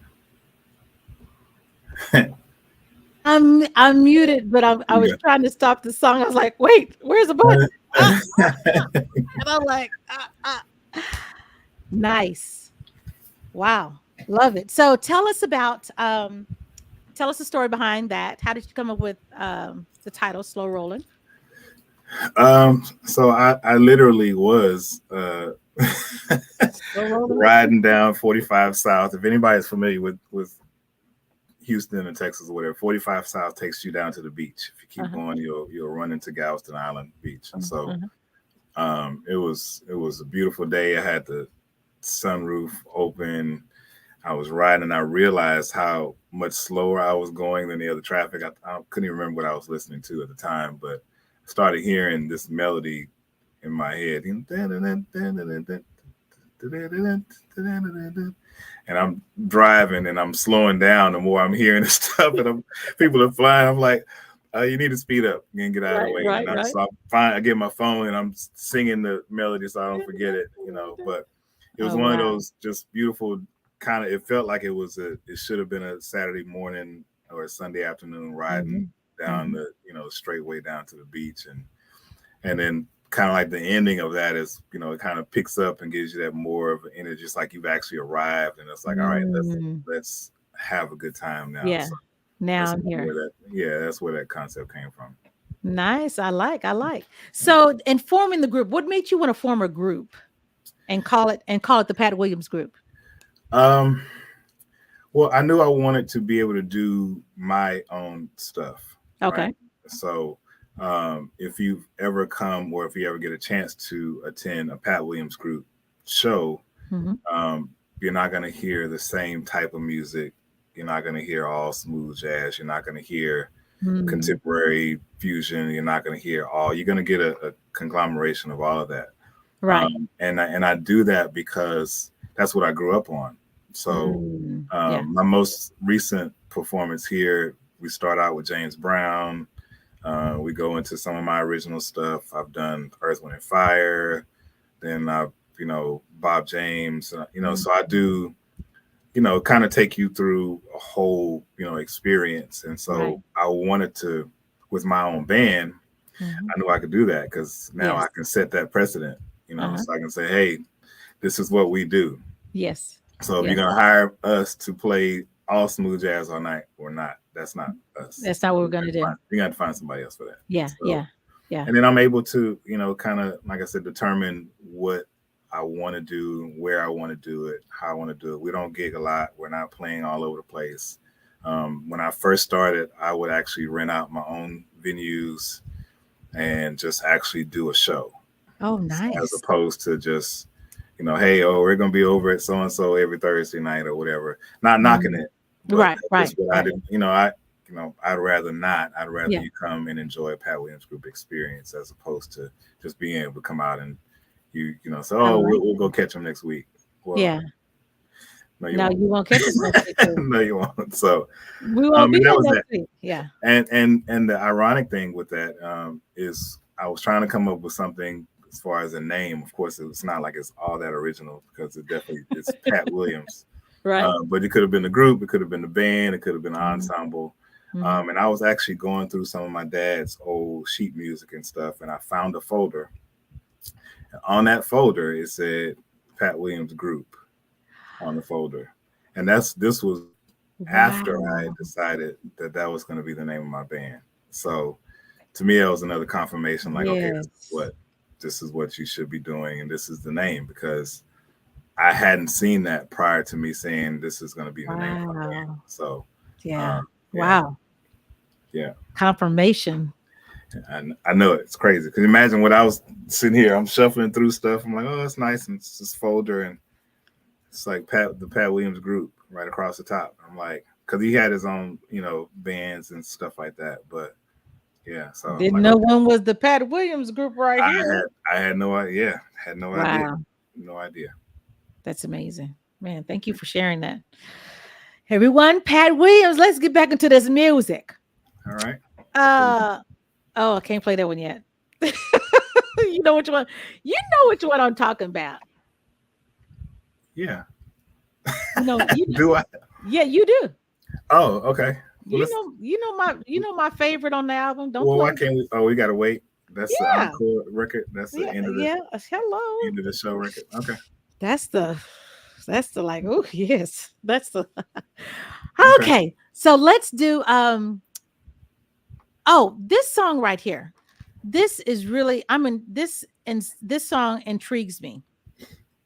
I'm muted, but I was trying to stop the song. I was like, wait, where's the button? And I'm like, nice. Wow. Love it. So tell us about tell us the story behind that. How did you come up with the title Slow Rolling? So I literally was riding down 45 South. If anybody's familiar with Houston and Texas or whatever, 45 South takes you down to the beach. If you keep going, you'll run into Galveston Island Beach. And so it was a beautiful day. I had the sunroof open. I was riding and I realized how much slower I was going than the other traffic. I couldn't even remember what I was listening to at the time, but I started hearing this melody in my head. And I'm driving and I'm slowing down the more I'm hearing this stuff, and people are flying. I'm like, you need to speed up and get out of the way. So I get my phone and I'm singing the melody so I don't forget it, but it was one of those just beautiful kind of, it felt like it should have been a Saturday morning or a Sunday afternoon riding down the, straight way down to the beach. And then kind of like the ending of that is, it kind of picks up and gives you that more of an energy, just like you've actually arrived. And it's like, all right, let's have a good time now. Yeah. So now I'm here. That's where that concept came from. Nice. I like. So in forming the group, what made you want to form a group and call it the Pat Williams Group? Well, I knew I wanted to be able to do my own stuff. Okay. Right? So if you've ever come or if you ever get a chance to attend a Pat Williams Group show, you're not going to hear the same type of music. You're not going to hear all smooth jazz. You're not going to hear contemporary fusion. You're not going to hear you're going to get a conglomeration of all of that. Right. And I do that because that's what I grew up on. So my most recent performance here, we start out with James Brown. We go into some of my original stuff. I've done Earth, Wind and Fire. Then Bob James, so I do, kind of take you through a whole, experience. And so I wanted to, with my own band, I knew I could do that because now I can set that precedent, so I can say, hey, this is what we do. Yes. So if you're going to hire us to play all smooth jazz all night or not, that's not us. That's not what we're going to do. You got to find somebody else for that. Yeah. So, yeah. And then I'm able to, kind of, like I said, determine what I want to do, where I want to do it, how I want to do it. We don't gig a lot. We're not playing all over the place. When I first started, I would actually rent out my own venues and just actually do a show. Oh, nice. As opposed to just, hey, we're going to be over at so-and-so every Thursday night or whatever. Not knocking it. Right. I didn't, I'd rather not. I'd rather you come and enjoy a Pat Williams Group experience as opposed to just being able to come out and say, we'll go catch them next week. Well, no, you won't catch us next week. No, you won't. So we won't be next week. Yeah. And the ironic thing with that is I was trying to come up with something as far as a name. Of course, it's not like it's all that original because it's Pat Williams. Right. But it could have been the group, it could have been the band, it could have been an ensemble. And I was actually going through some of my dad's old sheet music and stuff, and I found a folder. And on that folder, it said Pat Williams Group on the folder. And this was after I decided that was going to be the name of my band. So to me, that was another confirmation, like, okay, this is what you should be doing, and this is the name, because I hadn't seen that prior to me saying this is going to be the name of my band. So wow. Yeah. Confirmation. I know it's crazy because imagine what I was sitting here, I'm shuffling through stuff. I'm like, oh, it's nice. And it's this folder and it's like the Pat Williams Group right across the top. I'm like, because he had his own, bands and stuff like that. But yeah, so didn't know one was the Pat Williams Group right here. I had no idea. No idea. That's amazing, man. Thank you for sharing that. Everyone, Pat Williams. Let's get back into this music. All right. I can't play that one yet. You know which one? You know which one I'm talking about. Yeah. Do I? Yeah, you do. Oh, okay. Well, You know my favorite on the album. Don't well, play. why can't we? Oh, we gotta wait. That's the Yeah. encore record. That's the Yeah, end of yeah. Hello. the show record. Okay. That's the like, oh yes. That's the Okay. okay. So let's do this song right here. This is really this song intrigues me.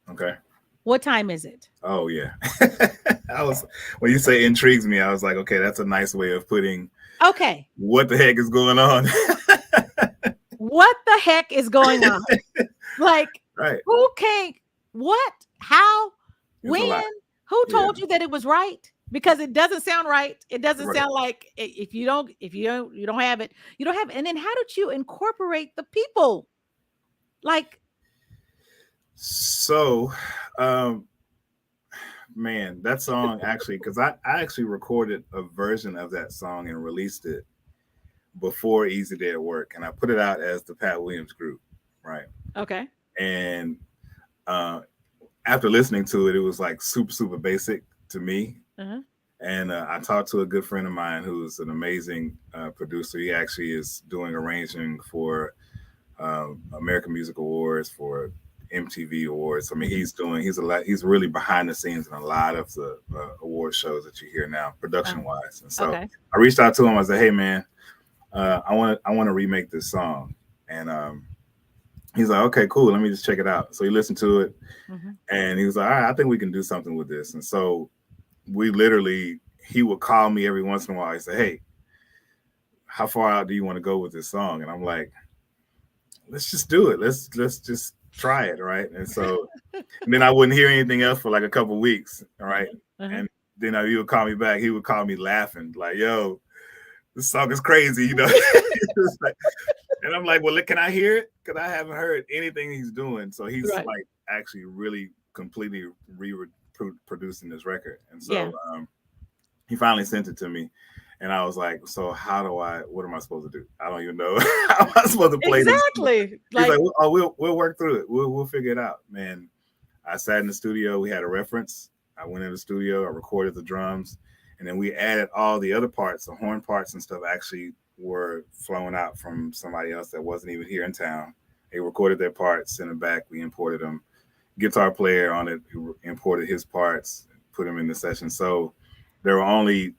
Okay. What time is it? Oh yeah. When you say intrigues me, I was like, okay, that's a nice way of putting Okay. what the heck is going on. What the heck is going on? Like, Right. who came? What? How? It's a When? lot. Who told you that it was right? Because it doesn't sound right. It doesn't Right. sound like if you don't have it. You don't have it. And then how did you incorporate the people? Like, So, man, that song actually, because I actually recorded a version of that song and released it before Easy Day at Work, and I put it out as the Pat Williams Group, right? okay. And after listening to it, it was like super basic to me. Uh-huh. And I talked to a good friend of mine who's an amazing producer. He actually is doing arranging for American Music Awards, for MTV Awards. I mean, he's really behind the scenes in a lot of the award shows that you hear now, production wise. And so Okay. I reached out to him. I said, "Hey, man, I want to remake this song." And he's like, "Okay, cool. Let me just check it out." So he listened to it, and he was like, "All right, I think we can do something with this." And so he would call me every once in a while. He said, "Hey, how far out do you want to go with this song?" And I'm like, "Let's just do it. Let's just try it." Right. And so and then I wouldn't hear anything else for like a couple of weeks. All right. And then he would call me back. He would call me laughing like, "Yo, this song is crazy." And I'm like, "Well, can I hear it?" Because I haven't heard anything he's doing. So he's like actually really completely producing this record. And so he finally sent it to me. And I was like, "So what am I supposed to do? I don't even know how am I supposed to play this." Exactly. He's like, we'll work through it. We'll figure it out, man. I sat in the studio. We had a reference. I went in the studio. I recorded the drums. And then we added all the other parts, the horn parts and stuff actually were flown out from somebody else that wasn't even here in town. They recorded their parts, sent them back. We imported them. Guitar player on it imported his parts, put them in the session. So there were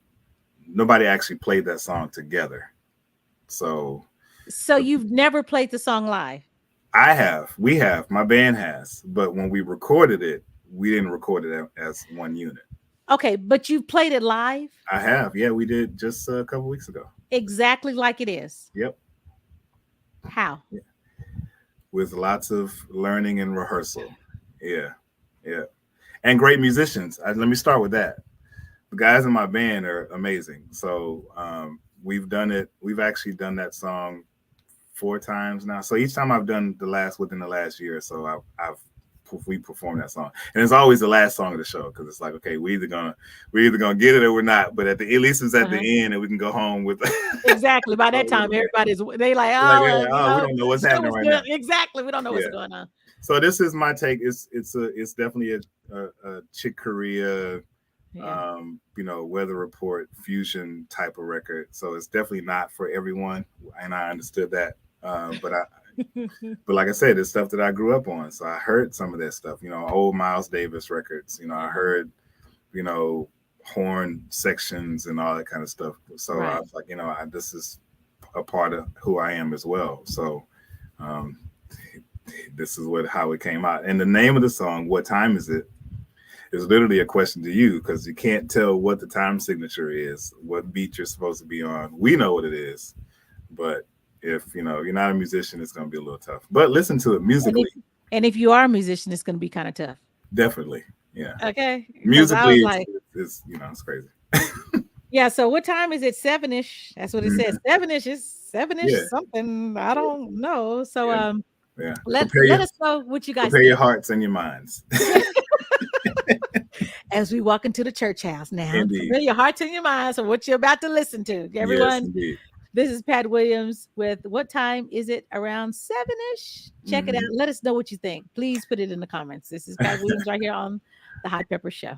nobody actually played that song together. So you've never played the song live? We have, my band has, but when we recorded it, we didn't record it as one unit. Okay, but you played it live? I have. Yeah, we did just a couple weeks ago. Exactly like it is. Yep. How? Yeah. With lots of learning and rehearsal. Yeah. And great musicians. Let me start with that. The guys in my band are amazing. So we've actually done that song 4 times now. So each time I've done within the last year or so, we perform that song, and it's always the last song of the show because it's like, okay, we're either gonna get it or we're not. But at least it's at the end, and we can go home with exactly. By that time, everybody's they like, we don't know what's happening right now. Exactly, we don't know what's going on. So this is my take. It's definitely a Chick Corea, Weather Report fusion type of record. So it's definitely not for everyone, and I understood that. But like I said, it's stuff that I grew up on. So I heard some of that stuff, old Miles Davis records. I heard, horn sections and all that kind of stuff. So I was like, this is a part of who I am as well. So this is how it came out. And the name of the song, "What Time Is It?" is literally a question to you because you can't tell what the time signature is, what beat you're supposed to be on. We know what it is, but if you're not a musician, it's going to be a little tough. But listen to it musically. And if you are a musician, it's going to be kind of tough. Definitely, yeah. Okay. Musically, it's it's crazy. Yeah. So what time is it? 7-ish. That's what it says. 7-ish is 7-ish something. I don't know. So let us know what you guys prepare your hearts and your minds. As we walk into the church house now. Indeed. Prepare your hearts and your minds for what you're about to listen to. Everyone. Yes, indeed. This is Pat Williams with What Time Is It? Around 7-ish. Check it out. Let us know what you think. Please put it in the comments. This is Pat Williams right here on the Hot Pepper Show.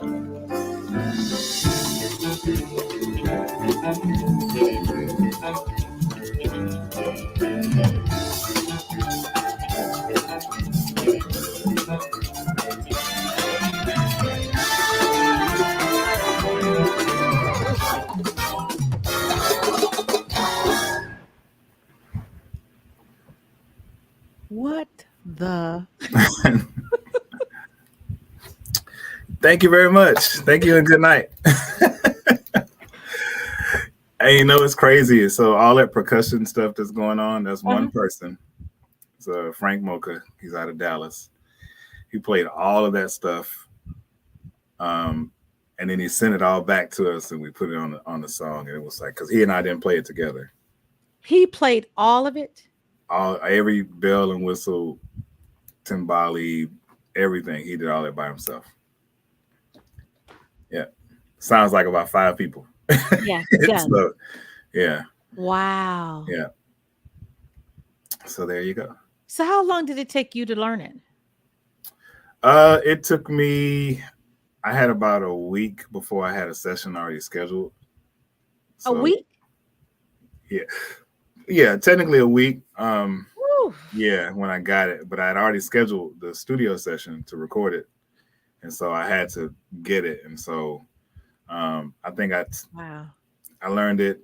What the? Thank you very much. Thank you and good night. Hey, you know it's crazy. So all that percussion stuff that's going on, that's one person. So Frank Mocha, he's out of Dallas. He played all of that stuff. And then he sent it all back to us and we put it on the song. And it was like, because he and I didn't play it together. He played all of it? Every bell and whistle, timbali, everything. He did all that by himself. Yeah. Sounds like about 5 people. Yeah. So, yeah. Wow. Yeah. So there you go. So how long did it take you to learn it? It took me, I had about a week before I had a session already scheduled. So, a week? Yeah. Yeah, technically a week. Yeah, when I got it, but I'd already scheduled the studio session to record it. And so I had to get it. And so I think I learned it,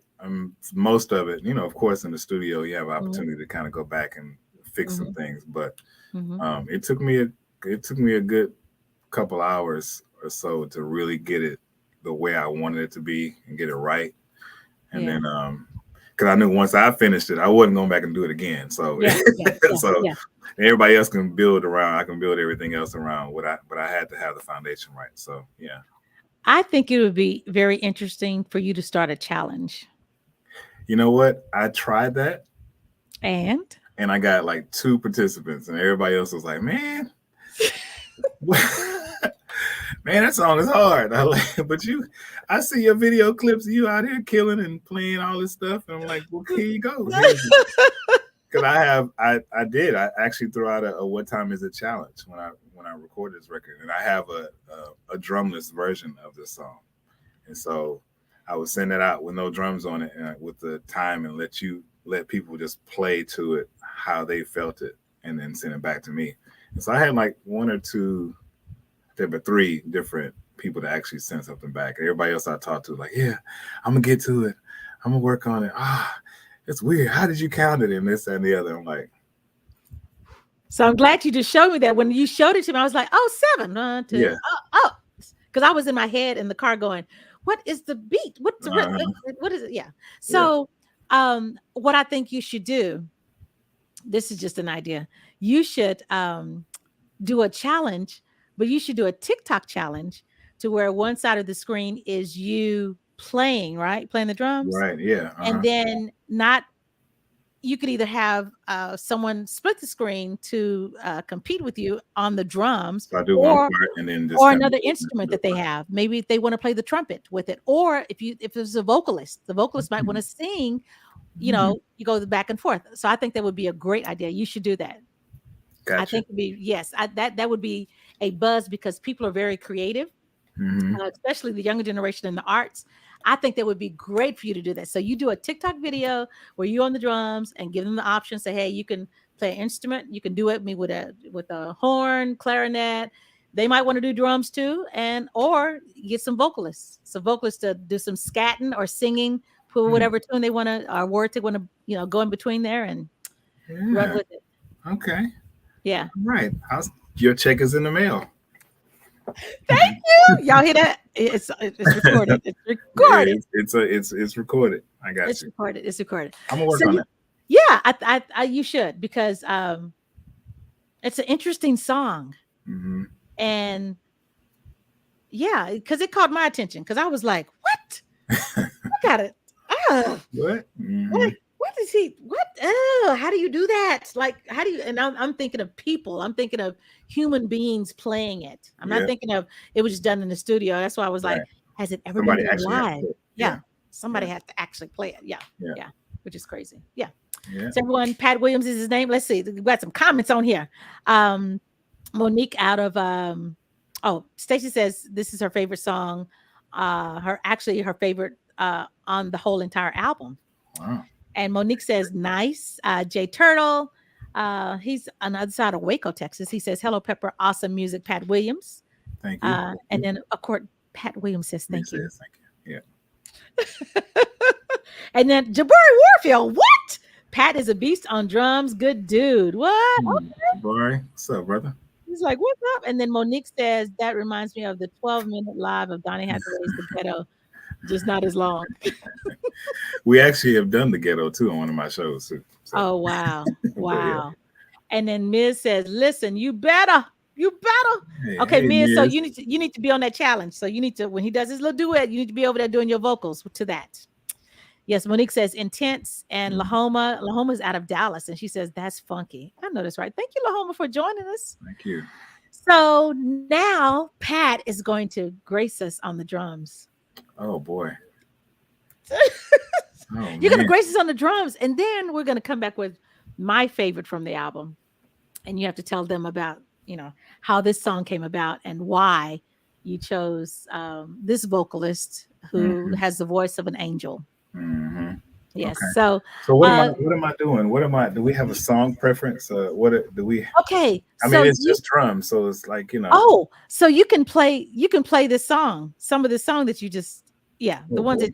most of it, of course, in the studio, you have opportunity to kind of go back and fix some things. But it took me a good couple hours or so to really get it the way I wanted it to be and get it right. And then, because I knew once I finished it, I wasn't going back and do it again. So, everybody else can build around. I can build everything else around but I had to have the foundation right. So, yeah. I think it would be very interesting for you to start a challenge. You know what? I tried that. And I got like 2 participants and everybody else was like, man, man, that song is hard. But I see your video clips of you out here killing and playing all this stuff. And I'm like, well, here you go. Because I actually threw out a What Time Is It challenge when I recorded this record. And I have a drumless version of this song. And so I would send it out with no drums on it and with the time and let people just play to it how they felt it and then send it back to me. And so I had like 1 or 2, there were 3 different people to actually send something back. Everybody else I talked to like, yeah, I'm gonna get to it. I'm gonna work on it. It's weird. How did you count it? And this and the other. I'm like, so I'm glad you just showed me that. When you showed it to me, I was like, 7, 1, 2. Yeah. Because I was in my head in the car going, what is the beat? What is it? Yeah. So what I think you should do, this is just an idea. You should do a challenge, but you should do a TikTok challenge to where one side of the screen is you playing the drums. Right. Yeah. And then you could either have someone split the screen to compete with you on the drums, so I do one part and then just another instrument that they have. Maybe if they want to play the trumpet with it, or if there's a vocalist, the vocalist might want to sing. You go back and forth. So I think that would be a great idea. You should do that. Gotcha. I think it'd be that would be a buzz because people are very creative, especially the younger generation in the arts. I think that would be great for you to do that. So you do a TikTok video where you're on the drums and give them the option. Say, hey, you can play an instrument. You can do it with a horn, clarinet. They might want to do drums too, or get some vocalists to do some scatting or singing, put whatever tune they want to, or word they want to, go in between there and run with it. Okay. Yeah. All right. Your check is in the mail. Thank you. Y'all hear that? It's recorded. It's recorded. It's recorded. I got It's recorded. It's recorded. I'm gonna work on that. Yeah, I you should, because it's an interesting song. And yeah, because it caught my attention because I was like, what? Look at it. What? What is he? What? Oh, how do you do that? Like, how do you? And I'm thinking of people. I'm thinking of human beings playing it. I'm not thinking of it was just done in the studio. That's why I was like, has it ever been done live? Yeah. Somebody has to actually play it. Yeah. Which is crazy. Yeah. So everyone, Pat Williams is his name. Let's see. We've got some comments on here. Monique out of Oh, Stacy says this is her favorite song. Her favorite on the whole entire album. Wow. And Monique says, nice. Jay Turtle, he's on the other side of Waco, Texas. He says, hello, Pepper. Awesome music, Pat Williams. Thank you. And then, of course, Pat Williams says, thank you. Thank you. Yeah. And then Jabari Warfield, what? Pat is a beast on drums. Good dude. What? Okay. Jabari, what's up, brother? He's like, what's up? And then Monique says, that reminds me of the 12-minute live of Donny Hathaway's The Ghetto, just not as long. We actually have done The Ghetto, too, on one of my shows, too. So. Oh, wow. Wow. And then Miz says, listen, you better. Hey, Okay, hey, Miz, so Miz. you need to be on that challenge. So you need to, when he does his little duet, you need to be over there doing your vocals to that. Yes, Monique says intense, and Lahoma. Lahoma's out of Dallas, and she says that's funky. I know that's right. Thank you, Lahoma, for joining us. Thank you. So now Pat is going to grace us on the drums. Oh boy. You're going to grace us on the drums, and then we're going to come back with my favorite from the album, and you have to tell them about, how this song came about and why you chose this vocalist who has the voice of an angel. Mm-hmm. Yes. Okay. So what am I doing? Do we have a song preference? What do we? Okay. I mean, it's just drums, so it's like Oh, so you can play this song, some of the song that you just the ones that.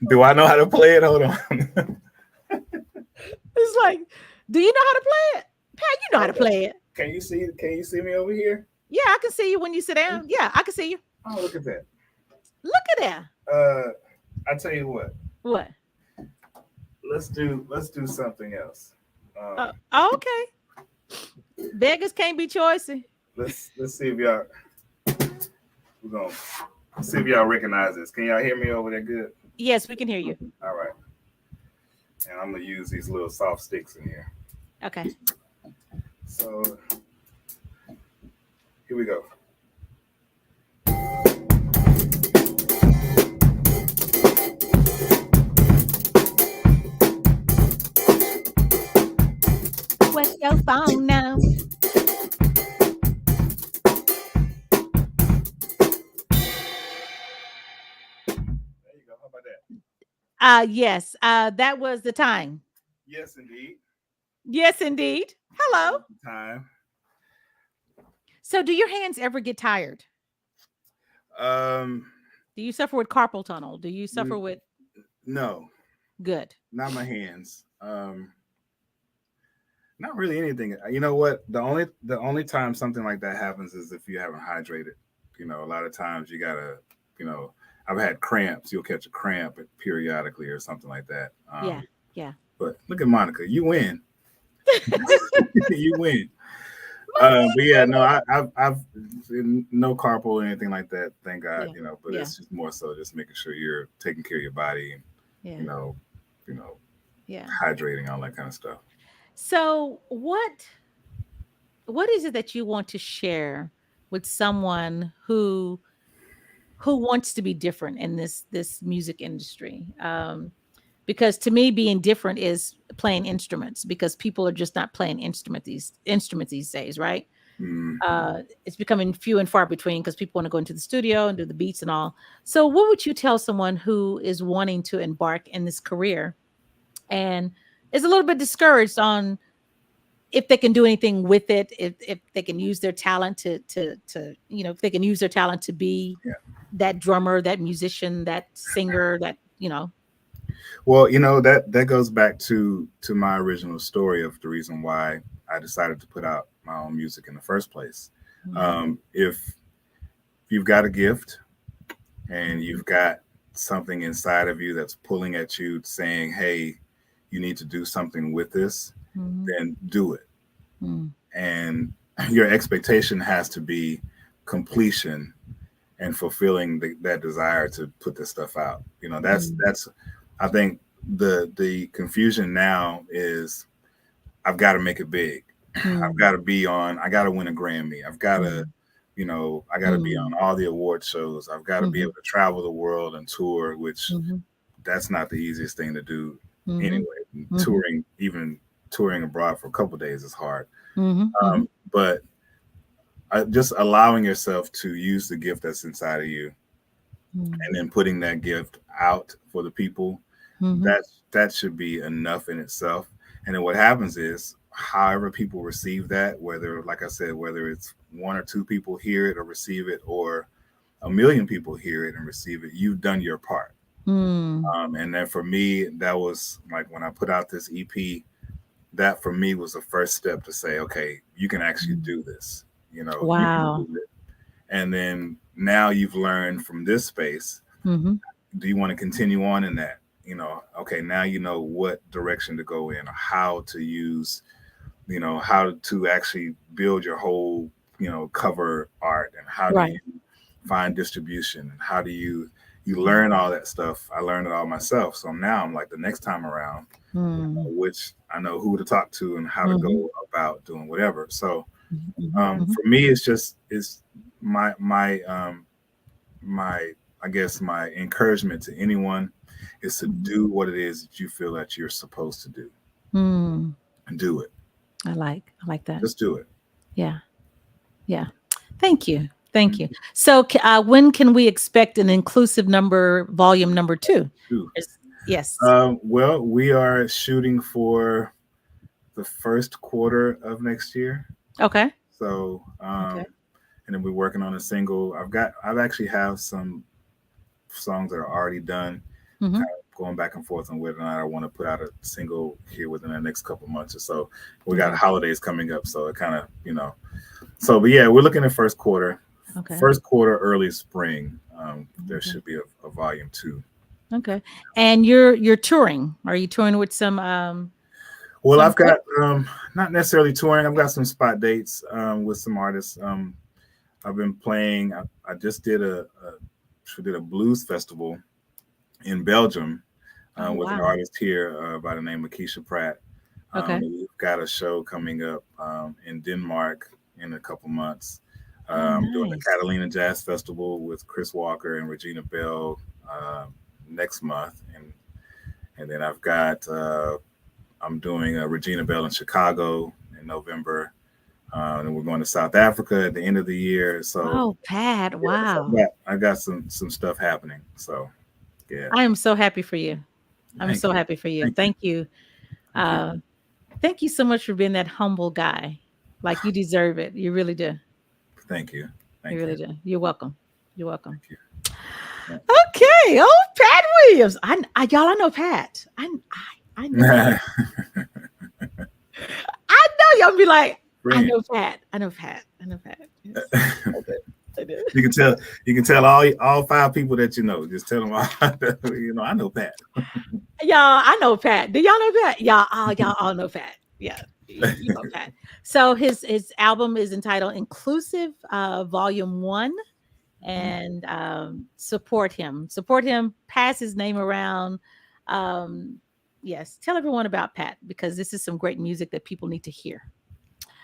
Do I know how to play it? Hold on. It's like, do you know how to play it? Pat, you know how to play it. Can you see me over here? Yeah, I can see you when you sit down. Yeah, I can see you. Oh, look at that. Look at that. I tell you what. What? Let's do something else. Okay. Beggars can't be choosy. Let's see if y'all. We're gonna see if y'all recognize this. Can y'all hear me over there? Good. Yes, we can hear you. All right. And I'm gonna use these little soft sticks in here. Okay. So here we go. What's your phone now? There you go. How about that? Yes. That was the time. Yes, indeed. Yes, indeed. Hello. Time. So, do your hands ever get tired? Do you suffer with carpal tunnel? Do you suffer with? No. Good. Not my hands. Not really anything. You know what? The only time something like that happens is if you haven't hydrated. A lot of times you gotta. I've had cramps. You'll catch a cramp periodically or something like that. Yeah. But look at Monica. You win. You win. But yeah, no, I've no carpal or anything like that. Thank God. But it's just more so just making sure you're taking care of your body and hydrating, all that kind of stuff. So what is it that you want to share with someone who wants to be different in this music industry? Because to me, being different is playing instruments, because people are just not playing instruments these days, right? It's becoming few and far between because people want to go into the studio and do the beats and all. So what would you tell someone who is wanting to embark in this career and is a little bit discouraged on if they can do anything with it, if they can use their talent to if they can use their talent to be that drummer, that musician, that singer, that. Well, that goes back to my original story of the reason why I decided to put out my own music in the first place. If you've got a gift and you've got something inside of you that's pulling at you saying, hey, you need to do something with this, then do it. And your expectation has to be completion and fulfilling that desire to put this stuff out. That's I think the confusion now is I've got to make it big. I've got to be on, I got to win a Grammy. I've got to, I got to be on all the award shows. I've got to be able to travel the world and tour, which that's not the easiest thing to do anyway. Touring abroad for a couple of days is hard. But just allowing yourself to use the gift that's inside of you, and then putting that gift out for the people, that should be enough in itself. And then what happens is, however people receive that, whether, like I said, whether it's 1 or 2 people hear it or receive it, or 1 million people hear it and receive it, you've done your part. And then for me, that was like when I put out this EP, that for me was the first step to say, okay, you can actually do this. You know, wow. You can do it. And then now you've learned from this space. Do you want to continue on in that? You know, okay, now you know what direction to go in, or how to use, you know, how to actually build your whole, you know, cover art, and how do you find distribution, and how do you learn all that stuff. I learned it all myself. So now I'm like, the next time around, which I know who to talk to and how to go about doing whatever. So for me, it's my I guess my encouragement to anyone is to do what it is that you feel that you're supposed to do, and do it. I like that. Just do it. Yeah. Thank you. So when can we expect an inclusive number, volume number 2? Yes. Well, we are shooting for the first quarter of next year. Okay. So, and then we're working on a single. I've actually have some songs that are already done, kind of going back and forth on whether or not I want to put out a single here within the next couple months or so. We got holidays coming up, so it kind of, you know, so, but yeah, we're looking at first quarter. First quarter, early spring, there should be a volume 2. Okay. And you're touring. Are you touring with some well, I've got not necessarily touring. I've got some spot dates with some artists. I've been playing. I just did a blues festival in Belgium with an artist here by the name of Keisha Pratt. We've got a show coming up in Denmark in a couple months. Doing the Catalina Jazz Festival with Chris Walker and Regina Belle next month, and then I've got I'm doing a Regina Belle in Chicago in November, and we're going to South Africa at the end of the year. So, Pat, wow! I got some stuff happening. So, yeah, I am so happy for you. I'm so happy for you. Thank you. Thank you so much for being that humble guy. Like, you deserve it. You really do. Thank you. You really do. You're welcome. Thank you. Yeah. Okay. Oh, Pat Williams. Y'all, I know Pat. I know. I know y'all be like, I know Pat. Yes. I do. You can tell all 5 people that you know. Just tell them all, you know, I know Pat. Y'all, I know Pat. Do y'all know Pat? Y'all all know Pat. Yeah. You know Pat. So his album is entitled Inclusive Volume 1, and support him, pass his name around. Yes, tell everyone about Pat, because this is some great music that people need to hear.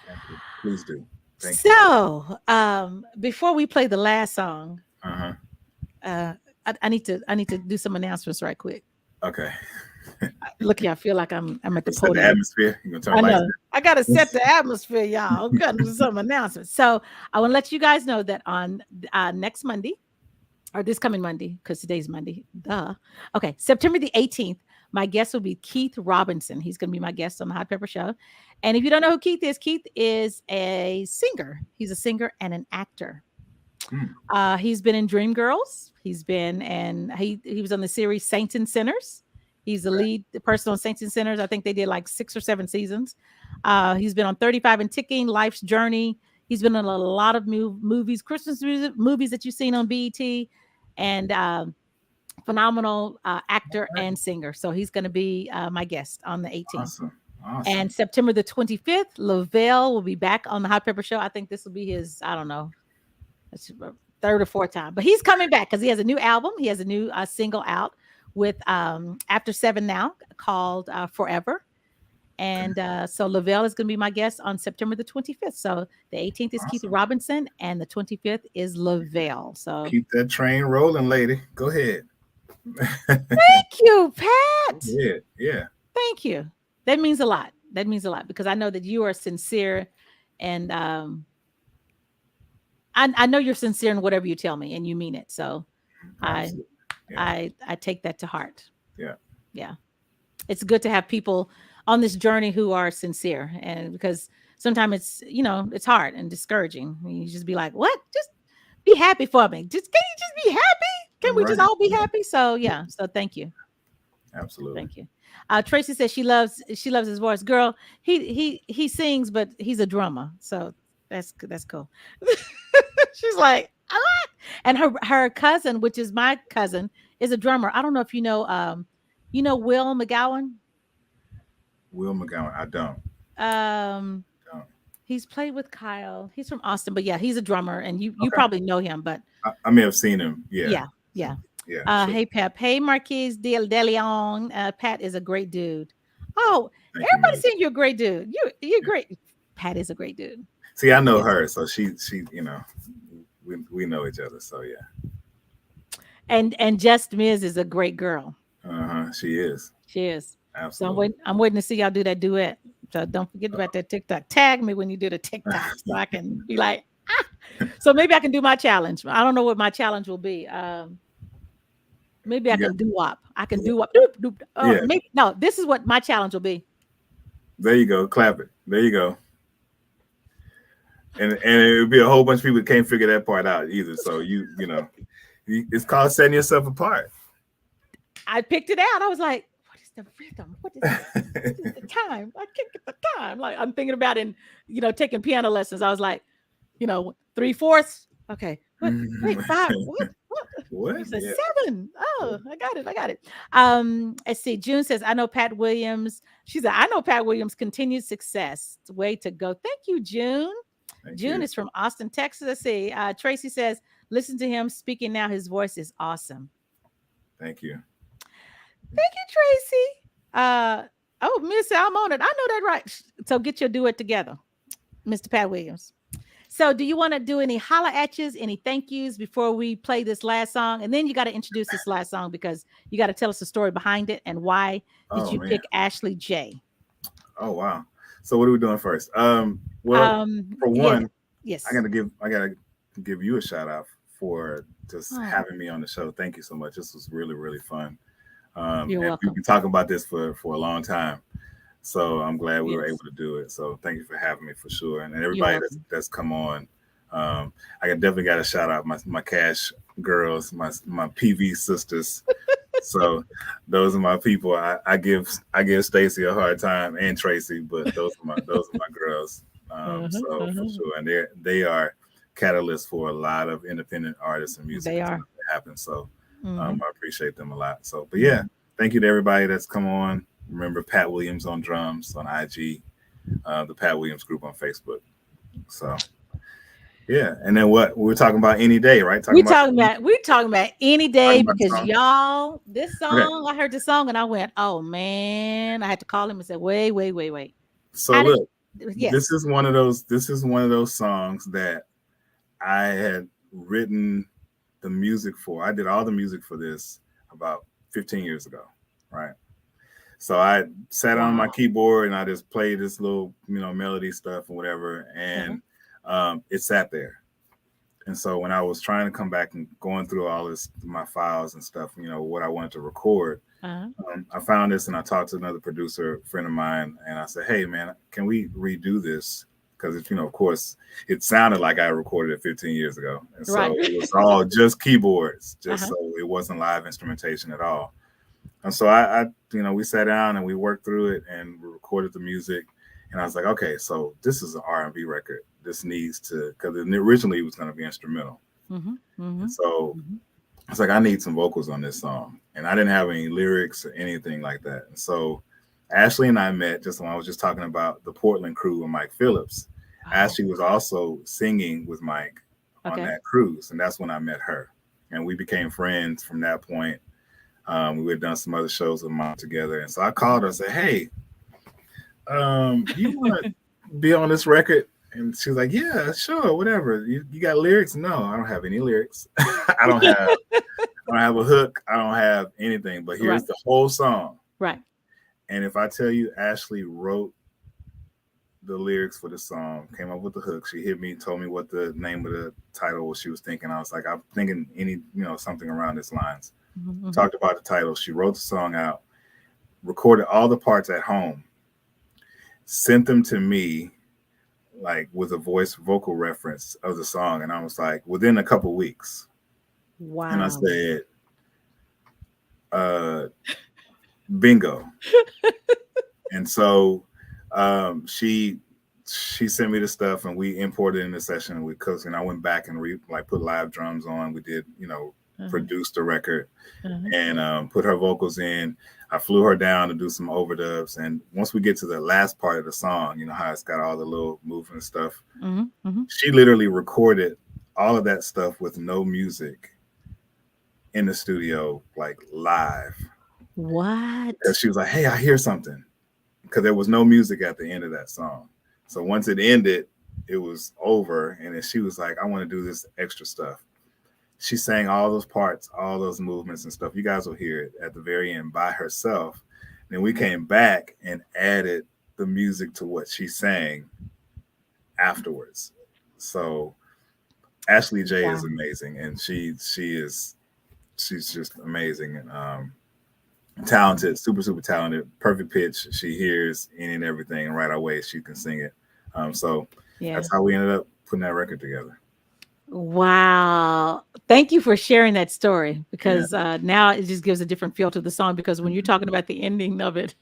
Thank you. Please do. Thank you. Before we play the last song, I need to do some announcements right quick. Okay. Look, I feel like I'm at the podium. The atmosphere. You're gonna turn I know. I gotta set the atmosphere, y'all. I'm gonna do some announcements. So I want to let you guys know that on next Monday, or this coming Monday, because today's Monday. Okay, September the 18th, my guest will be Keith Robinson. He's gonna be my guest on the Hot Pepper Show. And if you don't know who Keith is a singer. He's a singer and an actor. He's been in Dreamgirls. He's been he was on the series Saints and Sinners. He's the lead person on Saints and Sinners. I think they did like 6 or 7 seasons. He's been on 35 and Ticking, Life's Journey. He's been in a lot of movies, Christmas movies that you've seen on BET, and phenomenal actor and singer. So he's going to be my guest on the 18th. Awesome. And September the 25th, Lavelle will be back on the Hot Pepper Show. I think this will be his, I don't know, 3rd or 4th time. But he's coming back because he has a new album. He has a new single out with After 7 Now called Forever. And so Lavelle is going to be my guest on September the 25th. So the 18th is Keith Robinson and the 25th is Lavelle. So keep that train rolling, lady. Go ahead. Thank you, Pat. Yeah. Thank you. That means a lot. Because I know that you are sincere And I know you're sincere in whatever you tell me, and you mean it. So Absolutely. Yeah. I take that to heart. Yeah. Yeah. It's good to have people on this journey who are sincere, and because sometimes it's, it's hard and discouraging. You just be like, what? Just be happy for me. Just can you just be happy? Can we just Right. all be happy? So yeah. So thank you. Absolutely. Thank you. Tracy says she loves his voice. Girl, he sings, but he's a drummer. So that's cool. She's like, what? And her cousin, which is my cousin, is a drummer. I don't know if you know Will McGowan. Will McGowan. I don't. Don't. He's played with Kyle. He's from Austin, but yeah, he's a drummer, and you probably know him. But I may have seen him. Yeah. Yeah. Yeah. Sure. Hey Pep. Hey Marquise De Leon. Pat is a great dude. Oh, Thank everybody's you, saying you're a great dude. You're great. Pat is a great dude. See, I know her, so she, we know each other. So yeah. And Just Miz is a great girl. She is. She is. Absolutely. So I'm waiting to see y'all do that duet. So don't forget about that TikTok. Tag me when you do the TikTok so I can be like, So maybe I can do my challenge. I don't know what my challenge will be. Maybe I can do WAP. I can do WAP. Maybe no. This is what my challenge will be. There you go. Clap it. There you go. And it would be a whole bunch of people that can't figure that part out either. So it's called setting yourself apart. I picked it out. I was like, what is the rhythm? What is the time? I can't get the time. Like I'm thinking about taking piano lessons. I was like, 3/4. Okay. Wait, 5. What? What? It's a 7. Oh, I got it. Let's see. June says, I know Pat Williams. She said, I know Pat Williams' continued success. Way to go. Thank you, June. June is from Austin, Texas. Let's see. Tracy says, listen to him speaking now. His voice is awesome. Thank you. Thank you, Tracy. Miss, I'm on it. I know that right. So get your duet together, Mr. Pat Williams. So do you want to do any holla at yous, any thank yous before we play this last song? And then you got to introduce this last song because you got to tell us the story behind it and why did you pick Ashley J? Oh, wow. So what are we doing first? For one, yes, I gotta give you a shout out for just having me on the show. Thank you so much. This was really, really fun. You're welcome. We've been talking about this for a long time. So I'm glad we were able to do it. So thank you for having me for sure. And everybody that's come on. I definitely got to shout out my Cash girls, my PV sisters. So those are my people. I give Stacy a hard time and Tracy, but those are my girls. For sure. And they are catalysts for a lot of independent artists and music. They are. That happen. So I appreciate them a lot. So, but yeah, thank you to everybody that's come on. Remember Pat Williams on drums on IG, the Pat Williams group on Facebook. So yeah, and then what we're talking about any day, right? We're talking about any day because y'all, this song, I heard the song and I went, oh man, I had to call him and say, wait. So this is one of those songs that I had written the music for. I did all the music for this about 15 years ago, right? So I sat on my keyboard and I just played this little, melody stuff and whatever. And it sat there. And so when I was trying to come back and going through all this, my files and stuff, what I wanted to record, I found this and I talked to another producer friend of mine and I said, hey man, can we redo this? Because of course it sounded like I recorded it 15 years ago. And so it was all just keyboards, so it wasn't live instrumentation at all. And so I we sat down and we worked through it and we recorded the music. And I was like, okay, so this is an R&B record. This needs to, because originally it was going to be instrumental. And so I was like, I need some vocals on this song. And I didn't have any lyrics or anything like that. And so Ashley and I met just when I was just talking about the Portland crew with Mike Phillips. Ashley was also singing with Mike on that cruise. And that's when I met her. And we became friends from that point. We had done some other shows with Mike together. And so I called her and said, hey, you want to be on this record? And she was like, yeah, sure, whatever. You got lyrics? No, I don't have any lyrics. I don't have a hook. I don't have anything. But here's the whole song. Right. And if I tell you, Ashley wrote the lyrics for the song, came up with the hook. She hit me, told me what the name of the title was she was thinking. I was like, I'm thinking something around these lines. Mm-hmm. Talked about the title. She wrote the song out, recorded all the parts at home, sent them to me, like with a vocal reference of the song. And I was like, within a couple weeks. Wow. And I said, bingo. And so she sent me the stuff, and we imported in the session, and we cooked, and I went back and put live drums on. We did, produced the record, and put her vocals in. I flew her down to do some overdubs, and once we get to the last part of the song, how it's got all the little movement stuff, she literally recorded all of that stuff with no music in the studio, like live. What? Because she was like, hey, I hear something. Because there was no music at the end of that song. So once it ended, it was over. And then she was like, I want to do this extra stuff. She sang all those parts, all those movements and stuff. You guys will hear it at the very end by herself. Then we came back and added the music to what she sang afterwards. So Ashley J is amazing. And she's just amazing. And talented, super talented, perfect pitch. She hears any and everything, and right away she can sing it. So that's how we ended up putting that record together. Wow. Thank you for sharing that story, because now it just gives a different feel to the song, because when you're talking about the ending of it,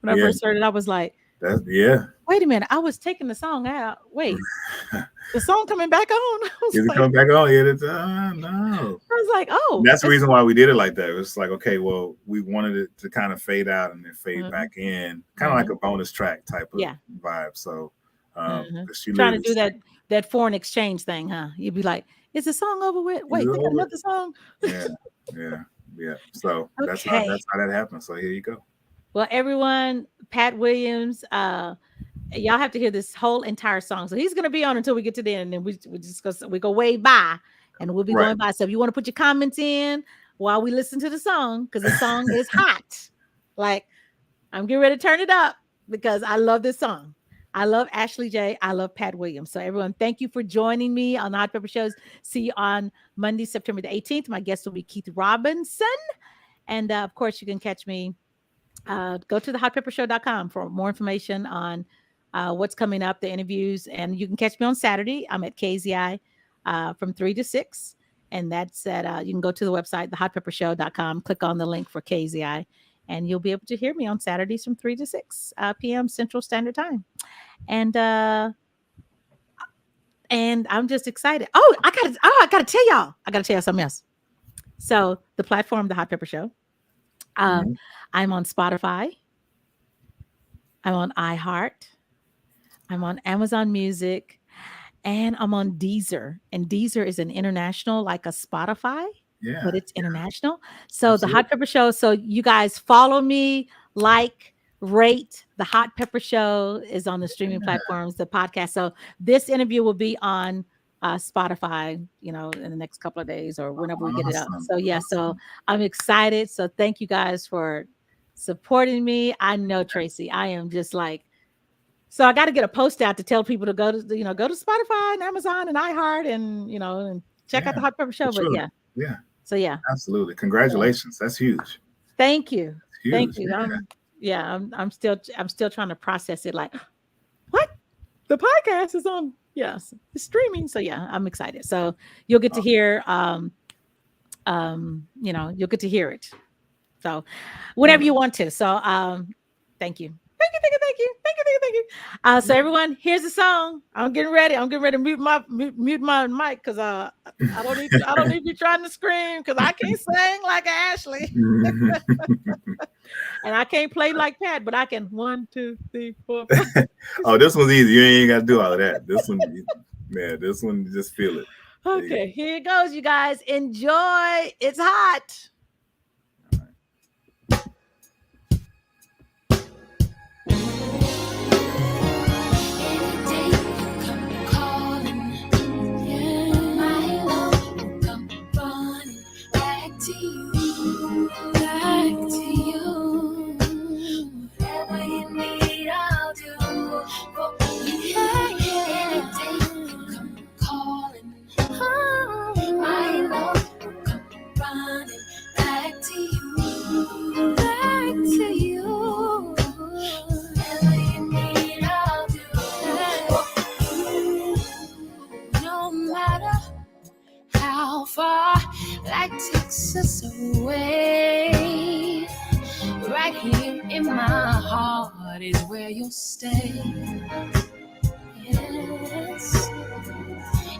when I first heard it, I was like, wait a minute, I was taking the song out. Wait, the song coming back on? Is it coming back on? Yeah, no. I was like, oh. And that's the reason why we did it like that. It was like, okay, well, we wanted it to kind of fade out and then fade back in, kind of like a bonus track type of vibe. So she trying to do that foreign exchange thing, huh? You'd be like, is the song over with? Wait, they got another song? Yeah. So that's how that happened. So here you go. Well, everyone, Pat Williams, y'all have to hear this whole entire song. So he's going to be on until we get to the end, and we go way by, and we'll be going by. So if you want to put your comments in while we listen to the song, because the song is hot. Like, I'm getting ready to turn it up because I love this song. I love Ashley J. I love Pat Williams. So everyone, thank you for joining me on the Hot Pepper Shows. See you on Monday, September the 18th. My guest will be Keith Robinson. And of course, you can catch me. Go to thehotpeppershow.com for more information on what's coming up, the interviews, and you can catch me on Saturday. I'm at KZI from 3 to 6, and that's at you can go to the website thehotpeppershow.com, click on the link for KZI, and you'll be able to hear me on Saturdays from 3 to 6 p.m. Central Standard Time. And I'm just excited. I gotta tell y'all something else. So the platform, the Hot Pepper Show. I'm on Spotify. I'm on iHeart. I'm on Amazon Music, and I'm on Deezer. And Deezer is an international, like a Spotify, but it's international. So the Hot Pepper Show. So you guys follow me, like, rate. The Hot Pepper Show is on the streaming platforms, the podcast. So this interview will be on Spotify, in the next couple of days or whenever we get it up. So so I'm excited. So thank you guys for supporting me. I know, Tracy, I am just like, so I got to get a post out to tell people to go to Spotify and Amazon and iHeart and check out the Hot Pepper Show. But so absolutely, congratulations. That's huge. Thank you. Thank you. I'm still trying to process it. Like, what? The podcast is on. Yes, it's streaming. So I'm excited. So you'll get to hear, you'll get to hear it. So whenever you want to. So thank you. Thank you. So everyone, here's the song. I'm getting ready to mute my mic because I don't need to be trying to scream because I can't sing like Ashley. And I can't play like Pat, but I can 1, 2, 3, 4. Oh, this one's easy. You ain't got to do all of that. This one, you just feel it. Okay, here it goes, you guys. Enjoy. It's hot. how far life takes us away. Right here in my heart is where you'll stay. Yes.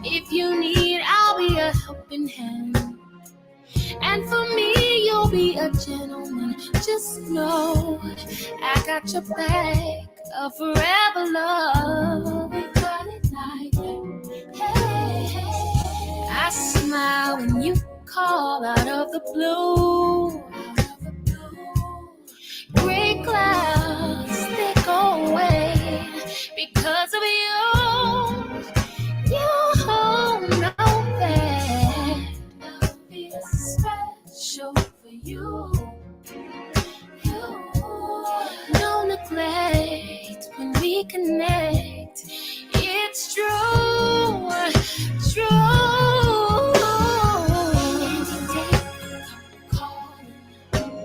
If you need, I'll be a helping hand. And for me, you'll be a gentleman. Just know I got your back, a forever love. We got it like that. Hey, I smile when you call out of the blue. Gray clouds, they go away because of you. You know that love is special for you. No neglect when we connect. It's true, true.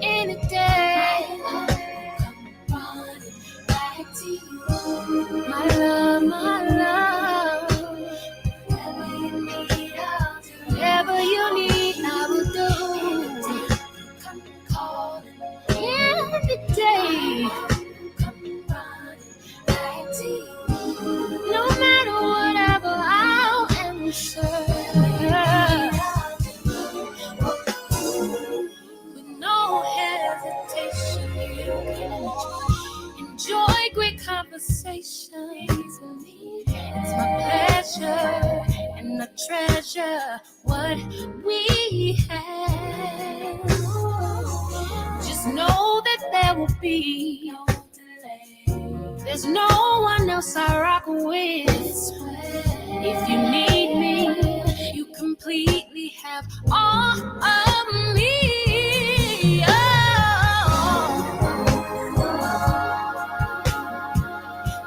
Any day, come running back to you. My love, my love. Whatever you need, I'll do. Whatever you need, I will do. Come calling every day. Come running back to you. No matter whatever, I'll answer. With no hesitation, you can enjoy great conversations. It's my pleasure and a treasure what we have. Just know that there will be no delay. There's no one else I rock with. If you need me, you completely have all of me. Oh.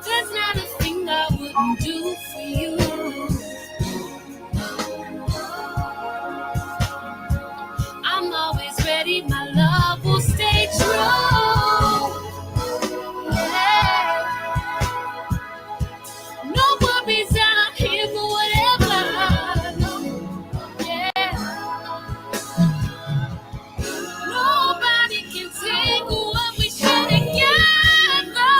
There's not a thing I wouldn't do for you. I'm always ready, my love will stay true. Yeah. No worries, I'm here for whatever. Yeah. Nobody can take what we share together.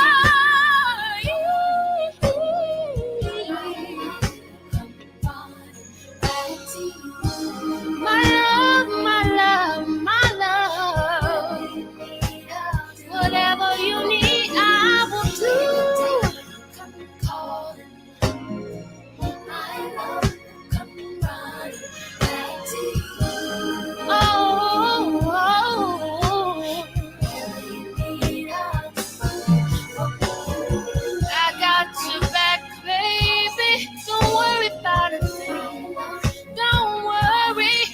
My love, my love, my love. Whatever you need, I will do. Come calling, my love, come running back to you. Oh, oh, whatever you need, I'll do. I got your back, baby. Don't worry about a thing. Don't worry.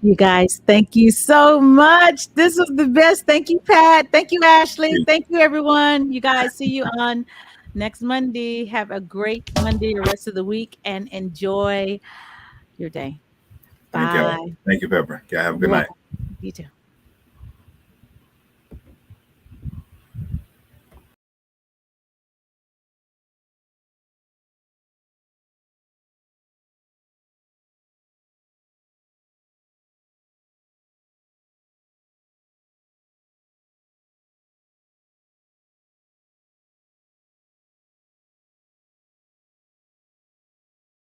You guys, thank you so much. This was the best. Thank you, Pat. Thank you, Ashley. Thank you, everyone. You guys, see you on next Monday. Have a great Monday, the rest of the week, and enjoy your day. Thank you. Bye. Thank you, Pepper. Yeah, have a good You're night. welcome. You too.